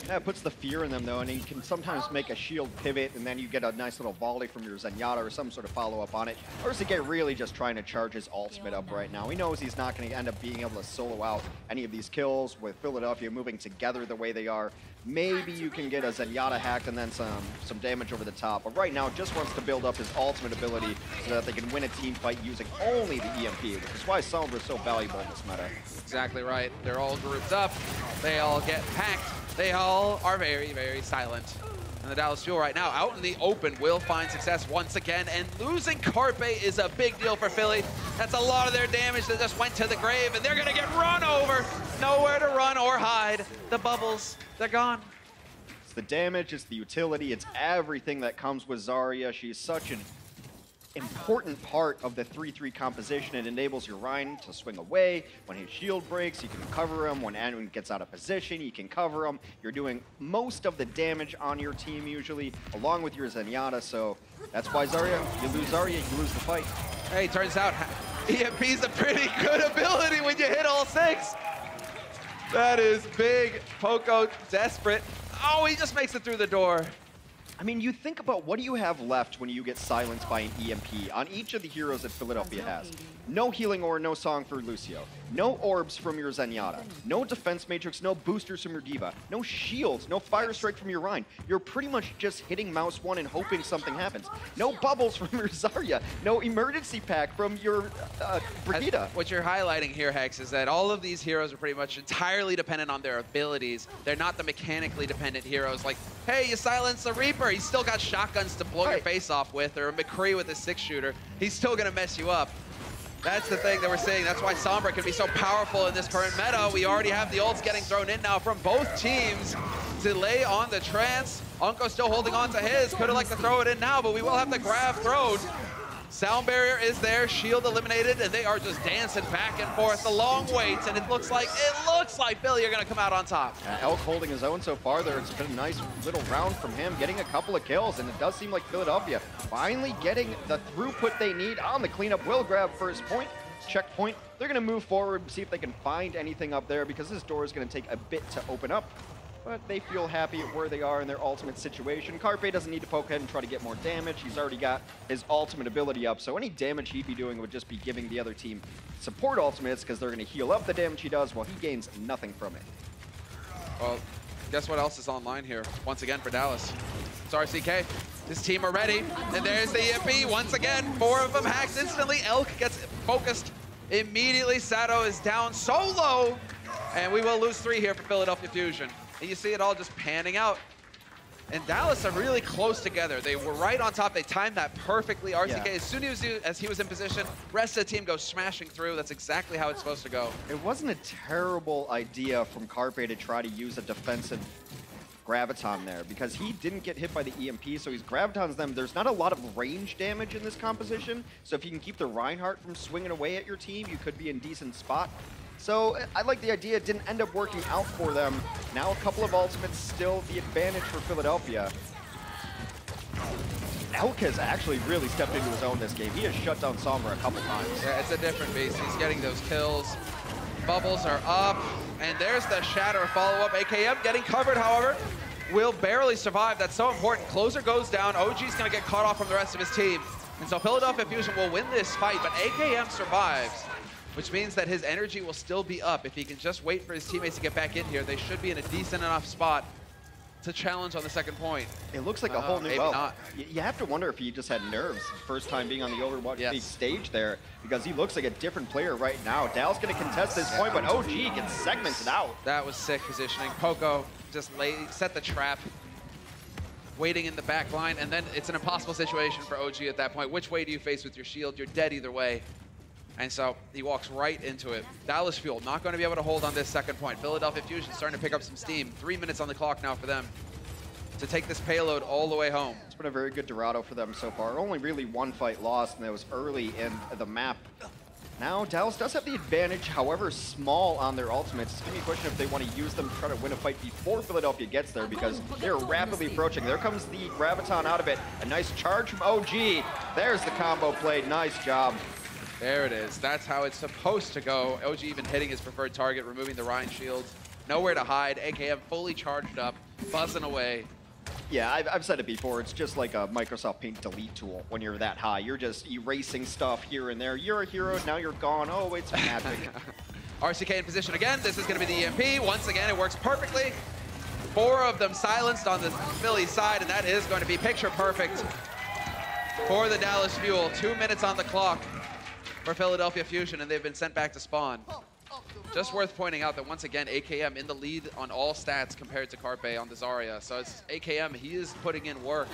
Speaker 2: Yeah, it puts the fear in them, though, and you can sometimes make a shield pivot, and then you get a nice little volley from your Zenyatta or some sort of follow-up on it. Or is Zigay really just trying to charge his ultimate up right now? He knows he's not going to end up being able to solo out any of these kills with Philadelphia moving together the way they are. Maybe you can get a Zenyatta hacked and then some damage over the top. But right now, just wants to build up his ultimate ability so that they can win a team fight using only the EMP, which is why Sombra is so valuable in this meta.
Speaker 1: Exactly right. They're all grouped up. They all get hacked. They all are very, very silent. And the Dallas Fuel right now out in the open will find success once again. And losing Carpe is a big deal for Philly. That's a lot of their damage that just went to the grave, and they're going to get run over. Nowhere to run or hide. The bubbles, they're gone.
Speaker 2: It's the damage, it's the utility, it's everything that comes with Zarya. She's such an important part of the 3-3 composition. It enables your Rhine to swing away. When his shield breaks, you can cover him. When Anwin gets out of position, you can cover him. You're doing most of the damage on your team usually, along with your Zenyatta, so that's why Zarya, you lose Zarya, you lose the fight.
Speaker 1: Hey, turns out EMP's a pretty good ability when you hit all 6. That is big. Poco desperate. Oh, he just makes it through the door.
Speaker 2: I mean, you think about what do you have left when you get silenced by an EMP on each of the heroes that Philadelphia has. No healing or no song for Lucio. No orbs from your Zenyatta. No defense matrix, no boosters from your D.Va. No shields, no fire strike from your Rhine. You're pretty much just hitting mouse 1 and hoping something happens. No bubbles from your Zarya. No emergency pack from your Brigitte.
Speaker 1: What you're highlighting here, Hex, is that all of these heroes are pretty much entirely dependent on their abilities. They're not the mechanically dependent heroes like, hey, you silence the Reaper. He's still got shotguns to blow your face off with, or a McCree with a 6-shooter. He's still going to mess you up. That's the thing that we're seeing. That's why Sombra can be so powerful in this current meta. We already have the ults getting thrown in now from both teams to lay on the trance. Unko still holding on to his. Could have liked to throw it in now, but we will have the grab thrown. Sound barrier is there, shield eliminated, and they are just dancing back and forth. The long waits, and it looks like Philly are gonna come out on top.
Speaker 2: Elk holding his own so far there. It's been a nice little round from him, getting a couple of kills, and it does seem like Philadelphia finally getting the throughput they need on the cleanup. Will grab first point, checkpoint. They're gonna move forward, see if they can find anything up there, because this door is gonna take a bit to open up. But they feel happy at where they are in their ultimate situation. Carpe doesn't need to poke ahead and try to get more damage. He's already got his ultimate ability up, so any damage he'd be doing would just be giving the other team support ultimates, because they're going to heal up the damage he does while he gains nothing from it.
Speaker 1: Well, guess what else is online here? Once again for Dallas. It's RCK. This team are ready, and there's the EMP. Once again, 4 of them hacked instantly. Elk gets focused immediately. Sato is down so low, and we will lose 3 here for Philadelphia Fusion. And you see it all just panning out. And Dallas are really close together. They were right on top. They timed that perfectly. RCK, as soon as he was in position, rest of the team goes smashing through. That's exactly how it's supposed to go.
Speaker 2: It wasn't a terrible idea from Carpe to try to use a defensive Graviton there, because he didn't get hit by the EMP, so he's Gravitons them. There's not a lot of range damage in this composition, so if you can keep the Reinhardt from swinging away at your team, you could be in a decent spot. So I like the idea. It didn't end up working out for them. Now a couple of ultimates, still the advantage for Philadelphia. Elk has actually really stepped into his own this game. He has shut down Sombra a couple times.
Speaker 1: Yeah, it's a different beast. He's getting those kills. Bubbles are up, and there's the Shatter follow-up. AKM getting covered, however, will barely survive. That's so important. Closer goes down. OG's going to get cut off from the rest of his team. And so Philadelphia Fusion will win this fight, but AKM survives, which means that his energy will still be up. If he can just wait for his teammates to get back in here, they should be in a decent enough spot to challenge on the second point.
Speaker 2: It looks like a whole new,
Speaker 1: maybe not.
Speaker 2: You have to wonder if he just had nerves first time being on the Overwatch League stage there, because he looks like a different player right now. Dal's going to contest this point, but OG gets segmented out.
Speaker 1: That was sick positioning. Poco just set the trap, waiting in the back line, and then it's an impossible situation for OG at that point. Which way do you face with your shield? You're dead either way. And so he walks right into it. Dallas Fuel not going to be able to hold on this second point. Philadelphia Fusion starting to pick up some steam. 3 minutes on the clock now for them to take this payload all the way home.
Speaker 2: It's been a very good Dorado for them so far. Only really 1 fight lost, and that was early in the map. Now, Dallas does have the advantage, however small, on their ultimates. It's going to be a question if they want to use them to try to win a fight before Philadelphia gets there, because they're rapidly approaching. There comes the Graviton out of it. A nice charge from OG. There's the combo play. Nice job.
Speaker 1: There it is. That's how it's supposed to go. OG even hitting his preferred target, removing the Rhine shields. Nowhere to hide. AKM fully charged up, buzzing away.
Speaker 2: Yeah, I've said it before. It's just like a Microsoft Paint delete tool when you're that high. You're just erasing stuff here and there. You're a hero, now you're gone. Oh, it's magic.
Speaker 1: RCK in position again. This is going to be the EMP. Once again, it works perfectly. 4 of them silenced on the Philly side, and that is going to be picture perfect for the Dallas Fuel. 2 minutes on the clock for Philadelphia Fusion, and they've been sent back to spawn. Just worth pointing out that once again, AKM in the lead on all stats compared to Carpe on the Zarya. So it's AKM, he is putting in work.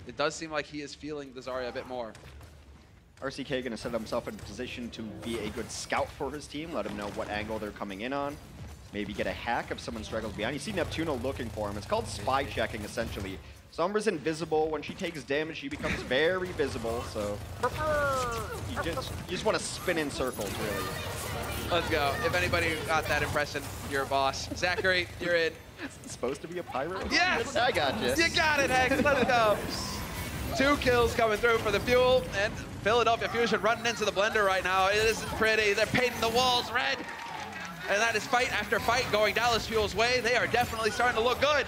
Speaker 1: It does seem like he is feeling the Zarya a bit more.
Speaker 2: RCK going to set himself in position to be a good scout for his team, let him know what angle they're coming in on. Maybe get a hack if someone struggles behind. You see Neptuno looking for him. It's called spy checking, essentially. Sombra's invisible. When she takes damage, she becomes very visible, so you just want to spin in circles, really.
Speaker 1: Let's go. If anybody got that impression, you're a boss. Zachary, you're in.
Speaker 2: It's supposed to be a pyro?
Speaker 1: Yes!
Speaker 2: I got you.
Speaker 1: You got it, Hex. Let's go. 2 kills coming through for the Fuel, and Philadelphia Fusion running into the blender right now. It isn't pretty. They're painting the walls red. And that is fight after fight going Dallas Fuel's way. They are definitely starting to look good.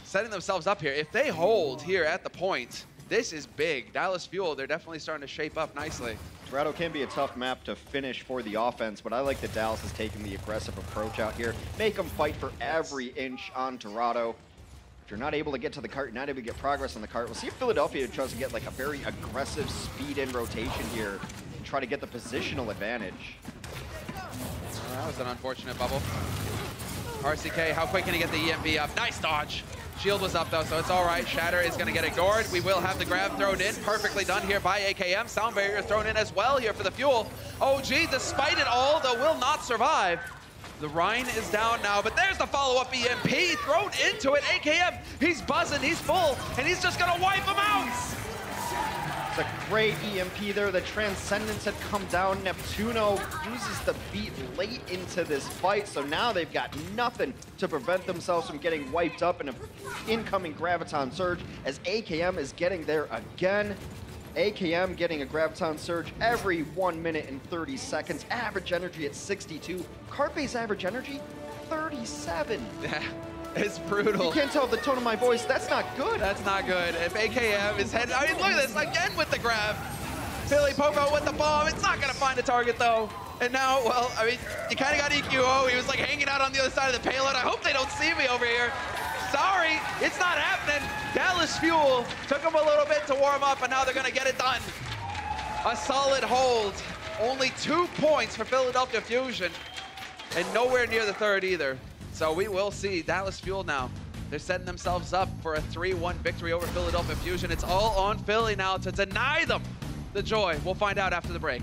Speaker 1: Setting themselves up here. If they hold here at the point, this is big. Dallas Fuel, they're definitely starting to shape up nicely.
Speaker 2: Dorado can be a tough map to finish for the offense, but I like that Dallas is taking the aggressive approach out here. Make them fight for every inch on Dorado. If you're not able to get to the cart, you're not able to get progress on the cart. We'll see if Philadelphia tries to get like a very aggressive speed in rotation here and try to get the positional advantage.
Speaker 1: That was an unfortunate bubble. RCK, how quick can he get the EMP up? Nice dodge. Shield was up though, so it's all right. Shatter is gonna get ignored. We will have the grab thrown in. Perfectly done here by AKM. Sound barrier thrown in as well here for the Fuel. OG, despite it all, though, will not survive. The Rhine is down now, but there's the follow-up EMP thrown into it. AKM, he's buzzing, he's full, and he's just gonna wipe him out.
Speaker 2: It's a great EMP there. The Transcendence had come down. Neptuno uses the beat late into this fight, so now they've got nothing to prevent themselves from getting wiped up in an incoming Graviton Surge as AKM is getting there again. AKM getting a Graviton Surge every 1 minute and 30 seconds. Average energy at 62. Carpe's average energy, 37.
Speaker 1: Yeah, it's brutal.
Speaker 2: You can't tell the tone of my voice. That's not good.
Speaker 1: That's not good. If AKM is headed, I mean, look at this, again with the grab. Philly Popo with the bomb. It's not gonna find a target though. And now, well, I mean, you kind of got EQO. He was like hanging out on the other side of the payload. I hope they don't see me over here. Sorry, it's not happening. Dallas Fuel took them a little bit to warm up, and now they're gonna get it done. A solid hold. Only 2 points for Philadelphia Fusion, and nowhere near the third either. So we will see Dallas Fuel now. They're setting themselves up for a 3-1 victory over Philadelphia Fusion. It's all on Philly now to deny them the joy. We'll find out after the break.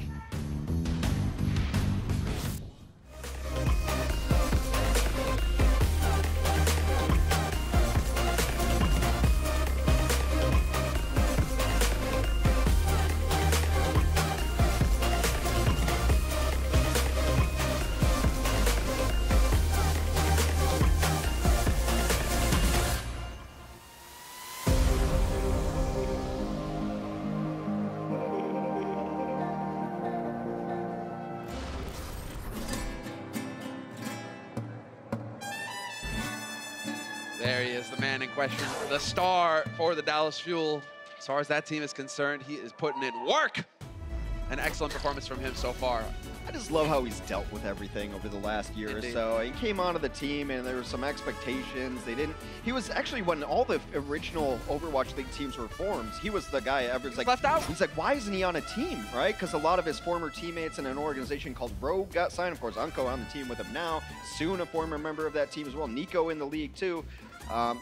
Speaker 1: There he is, the man in question, the star for the Dallas Fuel. As far as that team is concerned, he is putting in work. An excellent performance from him so far.
Speaker 2: I just love how he's dealt with everything over the last year
Speaker 1: Indeed.
Speaker 2: or so. He came onto the team and there were some expectations. He was actually, when all the original Overwatch League teams were formed, he was the guy everyone's like,
Speaker 1: left out.
Speaker 2: He's like, why isn't he on a team, right? Because a lot of his former teammates in an organization called Rogue got signed. Of course, Unko on the team with him now. Soon a former member of that team as well. Nico in the league too.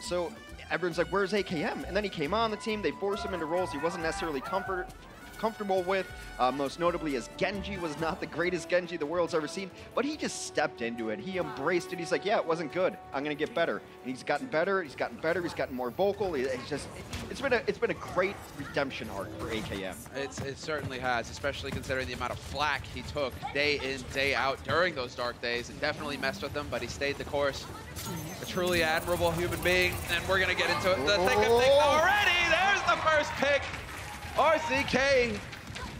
Speaker 2: So everyone's like, where's AKM? And then he came on the team. They forced him into roles he wasn't necessarily comfortable with. Most notably, as Genji was not the greatest Genji the world's ever seen, but he just stepped into it. He embraced it. He's like, yeah, it wasn't good. I'm gonna get better. And he's gotten better. He's gotten better. He's gotten more vocal. It's been a great redemption arc for AKM.
Speaker 1: It certainly has, especially considering the amount of flack he took day in, day out during those dark days. It definitely messed with him, but he stayed the course. A truly admirable human being, and we're gonna get into it. The thick of things already. There's the first pick. RCK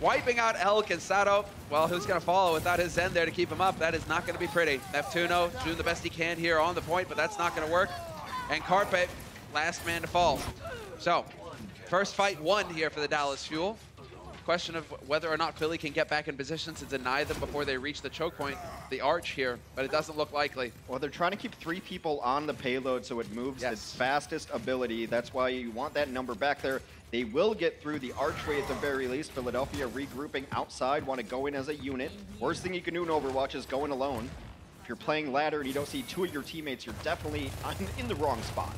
Speaker 1: wiping out Elk and Sato. Well, who's going to follow without his Zen there to keep him up? That is not going to be pretty. Neptuno doing the best he can here on the point, but that's not going to work. And Carpe, last man to fall. So, first fight won here for the Dallas Fuel. Question of whether or not Philly can get back in position to deny them before they reach the choke point, the arch here, but it doesn't look likely.
Speaker 2: Well, they're trying to keep 3 people on the payload so it moves its fastest ability. That's why you want that number back there. They will get through the archway at the very least. Philadelphia regrouping outside, want to go in as a unit. Worst thing you can do in Overwatch is going alone. If you're playing ladder and you don't see 2 of your teammates, you're definitely in the wrong spot.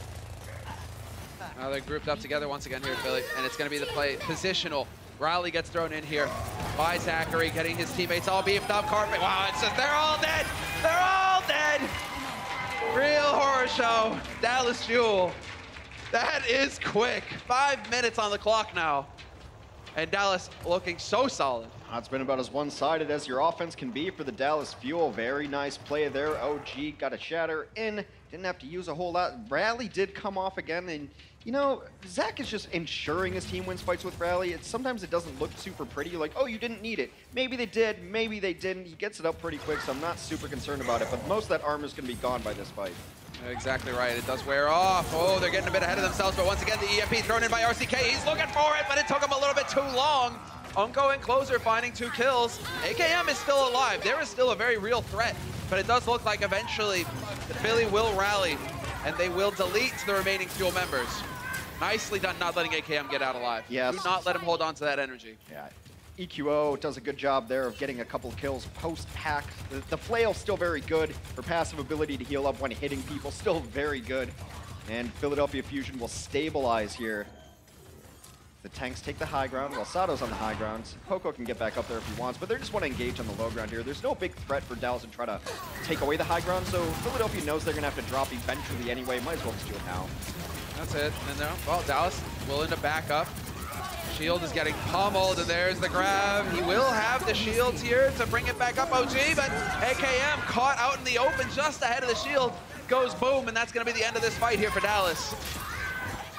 Speaker 1: Now they're grouped up together once again here, Philly, and it's going to be the play positional. Riley gets thrown in here by Zachary, getting his teammates all beefed up. Carpet, wow, it's just, they're all dead. They're all dead. Real horror show. Dallas Fuel. That is quick. 5 minutes on the clock now. And Dallas looking so solid.
Speaker 2: It's been about as one-sided as your offense can be for the Dallas Fuel. Very nice play there. OG got a shatter in. Didn't have to use a whole lot. Rally did come off again, and you know, Zach is just ensuring his team wins fights with Rally. Sometimes it doesn't look super pretty. You're like, oh, you didn't need it. Maybe they did, maybe they didn't. He gets it up pretty quick, so I'm not super concerned about it, but most of that armor is going to be gone by this fight.
Speaker 1: Exactly right. It does wear off. Oh, they're getting a bit ahead of themselves, but once again, the EMP thrown in by RCK. He's looking for it, but it took him a little bit too long. Unko and Closer finding 2 kills. AKM is still alive. There is still a very real threat, but it does look like eventually the Philly will rally, and they will delete the remaining Fuel members. Nicely done not letting AKM get out alive.
Speaker 2: Yes.
Speaker 1: Do not let him hold on to that energy.
Speaker 2: Yeah. EQO does a good job there of getting a couple of kills post-hack. The flail's still very good. Her passive ability to heal up when hitting people, still very good. And Philadelphia Fusion will stabilize here. The tanks take the high ground, while Sato's on the high ground. Poco can get back up there if he wants, but they just want to engage on the low ground here. There's no big threat for Dallas to try to take away the high ground, so Philadelphia knows they're going to have to drop eventually anyway. Might as well just do it now.
Speaker 1: That's it. And then, well, Dallas willing to back up. Shield is getting pummeled, and there's the grab. He will have the shields here to bring it back up, OG, but AKM caught out in the open just ahead of the shield. Goes boom, and that's going to be the end of this fight here for Dallas.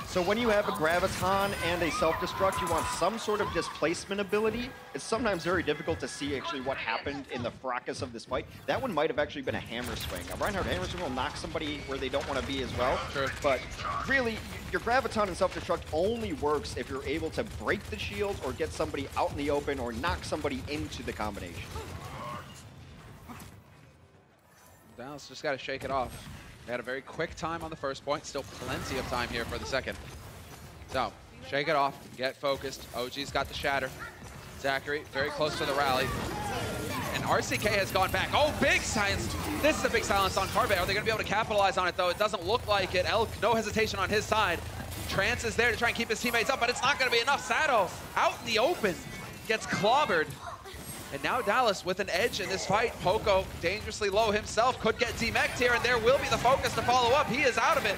Speaker 2: So when you have a Graviton and a self-destruct, you want some sort of displacement ability. It's sometimes very difficult to see actually what happened in the fracas of this fight. That one might have actually been a hammer swing. A Reinhardt hammer swing will knock somebody where they don't want to be as well.
Speaker 1: Sure.
Speaker 2: But really, your Graviton and self-destruct only works if you're able to break the shield or get somebody out in the open or knock somebody into the combination.
Speaker 1: Dallas just got to shake it off. They had a very quick time on the first point. Still plenty of time here for the second. So, shake it off. Get focused. OG's got the shatter. Zachary very close to the rally. And RCK has gone back. Oh, big silence. This is a big silence on Carbe. Are they going to be able to capitalize on it, though? It doesn't look like it. Elk, no hesitation on his side. Trance is there to try and keep his teammates up, but it's not going to be enough. Sato out in the open. Gets clobbered. And now Dallas with an edge in this fight. Poco dangerously low himself, could get demeched here, and there will be the focus to follow up. He is out of it.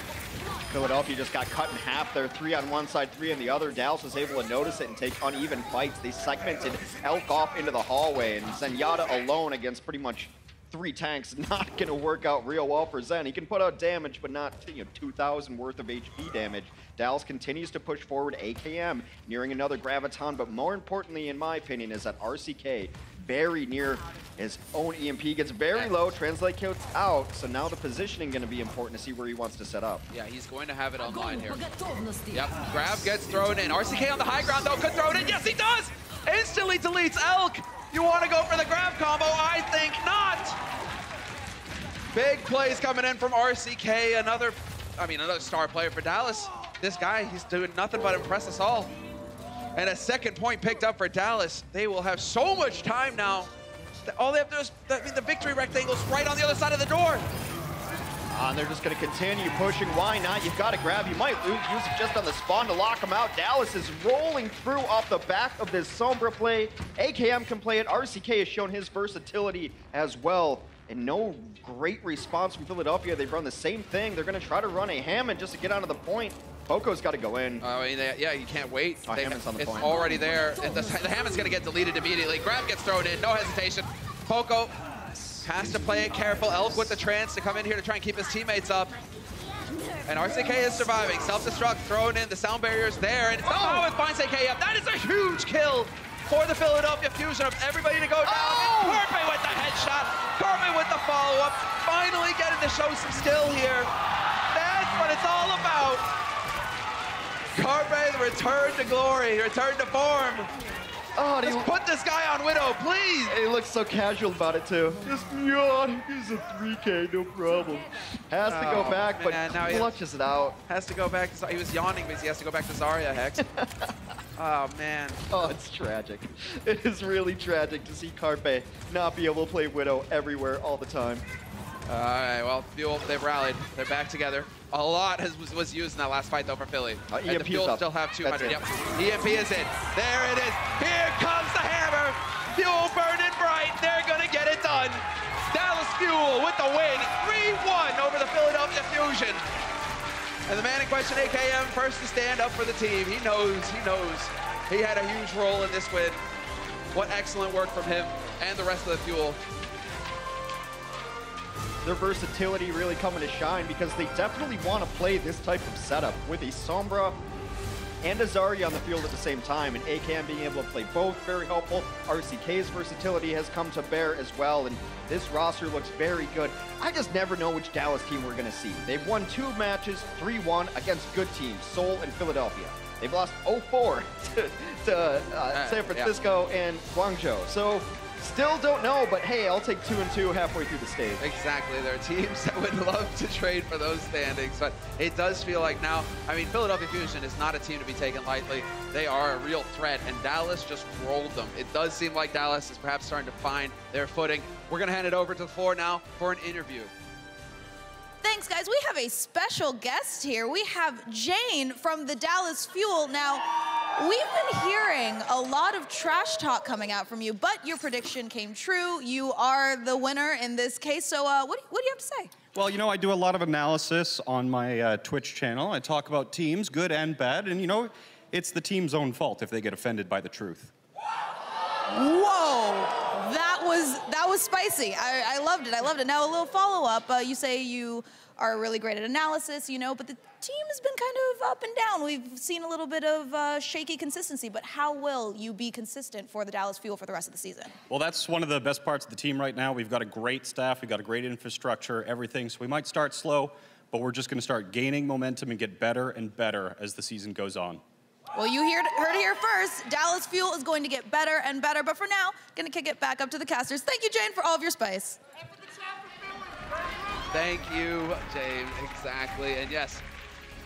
Speaker 2: Philadelphia just got cut in half there, 3 on one side, 3 on the other. Dallas was able to notice it and take uneven fights. They segmented Elk off into the hallway, and Zenyatta alone against pretty much 3 tanks, not going to work out real well for Zen. He can put out damage, but not 2,000 worth of HP damage. Dallas continues to push forward. AKM nearing another Graviton, but more importantly, in my opinion, is that RCK very near his own EMP, gets very low, translate counts out, so now the positioning going to be important to see where he wants to set up.
Speaker 1: Yeah, he's going to have it online here. Yep, grab gets thrown in. RCK on the high ground, though, could throw it in. Yes, he does! Instantly deletes Elk. You want to go for the grab combo? I think not. Big plays coming in from RCK. Another star player for Dallas. This guy, he's doing nothing but impress us all. And a second point picked up for Dallas. They will have so much time now. All they have to do is, the victory rectangle's right on the other side of the door.
Speaker 2: And they're just going to continue pushing. Why not? You've got to grab. You might use it just on the spawn to lock him out. Dallas is rolling through off the back of this Sombra play. AKM can play it. RCK has shown his versatility as well. And no great response from Philadelphia. They've run the same thing. They're going to try to run a Hammond just to get onto the point. Poco's got to go in.
Speaker 1: Yeah, you can't wait.
Speaker 2: Hammond's on the point.
Speaker 1: It's already there. And the Hammond's going to get deleted immediately. Grab gets thrown in. No hesitation. Poco has to play it careful. Elk with the trance to come in here to try and keep his teammates up. And RCK is surviving. Self-destruct thrown in. The sound barrier's there. And it finds AKM. That is a huge kill for the Philadelphia Fusion of everybody to go down. And Carpe with the headshot. Carpe with the follow-up. Finally getting to show some skill here. That's what it's all about. Carpe, the return to glory, return to form. Oh, just put this guy on Widow, please.
Speaker 2: He looks so casual about it, too. Just yawn. He's a 3K, no problem. Has to go back, but clutches it out.
Speaker 1: Has to go back. He was yawning because he has to go back to Zarya, Hex. Oh, man.
Speaker 2: Oh, it's tragic. It is really tragic to see Carpe not be able to play Widow everywhere all the time.
Speaker 1: All right, well, Fuel, they've rallied. They're back together. A lot was used in that last fight, though, for Philly. And the Fuel still have 200. Yep. EMP is in. There it is. Here comes the hammer. Fuel burning bright. They're going to get it done. Dallas Fuel with the win. 3-1 over the Philadelphia Fusion. And the man in question, AKM, first to stand up for the team. He knows. He had a huge role in this win. What excellent work from him and the rest of the Fuel.
Speaker 2: Their versatility really coming to shine because they definitely want to play this type of setup with a Sombra and a Zarya on the field at the same time, and AKM being able to play both, very helpful. RCK's versatility has come to bear as well, and this roster looks very good. I just never know which Dallas team we're going to see. They've won 2 matches, 3-1 against good teams, Seoul and Philadelphia. They've lost 0-4 to San Francisco and Guangzhou. So still don't know, but hey, I'll take 2-2 halfway through the stage.
Speaker 1: Exactly. There are teams that would love to trade for those standings, but it does feel like now, Philadelphia Fusion is not a team to be taken lightly. They are a real threat, and Dallas just rolled them. It does seem like Dallas is perhaps starting to find their footing. We're going to hand it over to the floor now for an interview.
Speaker 11: Thank thanks, guys. We have a special guest here. We have Jane from the Dallas Fuel. Now, we've been hearing a lot of trash talk coming out from you, but your prediction came true. You are the winner in this case. So what do you have to say?
Speaker 12: Well, you know, I do a lot of analysis on my Twitch channel. I talk about teams, good and bad, and you know, it's the team's own fault if they get offended by the truth.
Speaker 11: Whoa, that was spicy. I loved it. I loved it. Now a little follow-up. You say you are really great at analysis, you know, but the team has been kind of up and down. We've seen a little bit of shaky consistency, but how will you be consistent for the Dallas Fuel for the rest of the season?
Speaker 12: Well, that's one of the best parts of the team right now. We've got a great staff, we've got a great infrastructure, everything. So we might start slow, but we're just going to start gaining momentum and get better and better as the season goes on.
Speaker 11: Well, you heard it here first. Dallas Fuel is going to get better and better, but for now, gonna kick it back up to the casters. Thank you, Jane, for all of your spice.
Speaker 1: Thank you, James. Exactly. And yes,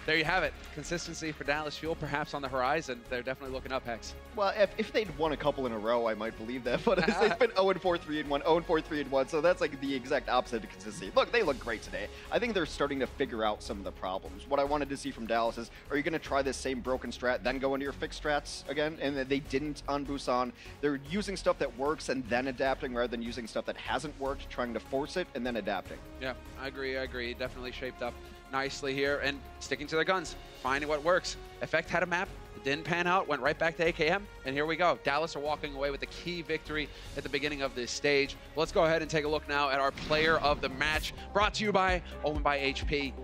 Speaker 1: there you have it. Consistency for Dallas Fuel, perhaps on the horizon. They're definitely looking up, Hex.
Speaker 2: Well, if they'd won a couple in a row, I might believe that. But they've been 0-4, 3-1, 0-4, 3-1. So that's like the exact opposite of consistency. Look, they look great today. I think they're starting to figure out some of the problems. What I wanted to see from Dallas is, are you going to try this same broken strat, then go into your fixed strats again? And they didn't on Busan. They're using stuff that works and then adapting rather than using stuff that hasn't worked, trying to force it and then adapting.
Speaker 1: Yeah, I agree. Definitely shaped up nicely here and sticking to their guns, finding what works. Effect had a map, it didn't pan out, went right back to AKM, and here we go. Dallas are walking away with the key victory at the beginning of this stage. Let's go ahead and take a look now at our player of the match, brought to you by Omen by HP.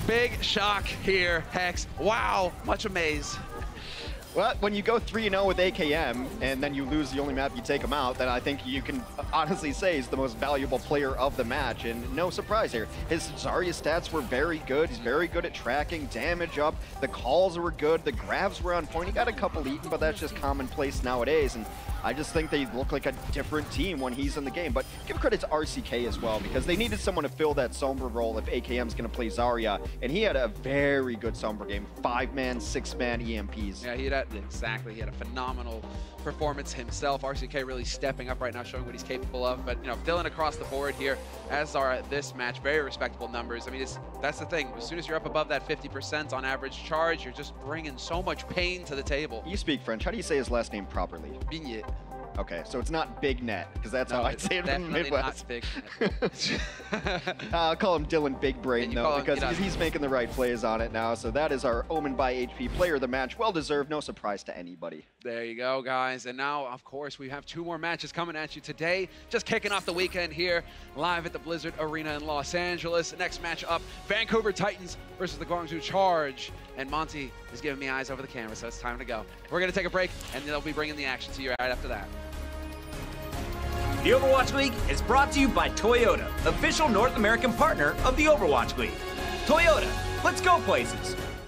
Speaker 1: Big shock here, Hex. Wow, much amaze.
Speaker 2: Well, when you go 3-0 with AKM, and then you lose the only map you take him out, then I think you can honestly say he's the most valuable player of the match, and no surprise here. His Zarya stats were very good. He's very good at tracking, damage up, the calls were good, the grabs were on point. He got a couple eaten, but that's just commonplace nowadays, and I just think they look like a different team when he's in the game. But give credit to RCK as well, because they needed someone to fill that Sombra role if AKM's going to play Zarya, and he had a very good Sombra game. 5-man, 6-man EMPs.
Speaker 1: Yeah, he had a phenomenal performance himself. RCK really stepping up right now, showing what he's capable of. But, you know, Dylan across the board here, as are at this match, very respectable numbers. I mean, that's the thing. As soon as you're up above that 50% on average charge, you're just bringing so much pain to the table.
Speaker 2: You speak French. How do you say his last name properly?
Speaker 1: Vignette.
Speaker 2: Okay, so it's not Big Net, because that's how I'd say it in the Midwest.
Speaker 1: Not Big Net.
Speaker 2: I'll call him Dylan Big Brain, though, because he's making the right plays on it now. So that is our Omen by HP player of the match. Well-deserved, no surprise to anybody.
Speaker 1: There you go, guys. And now, of course, we have 2 more matches coming at you today. Just kicking off the weekend here, live at the Blizzard Arena in Los Angeles. Next match up, Vancouver Titans versus the Guangzhou Charge. And Monty is giving me eyes over the camera, so it's time to go. We're going to take a break, and they'll be bringing the action to you right after that.
Speaker 5: The Overwatch League is brought to you by Toyota, official North American partner of the Overwatch League. Toyota, let's go places.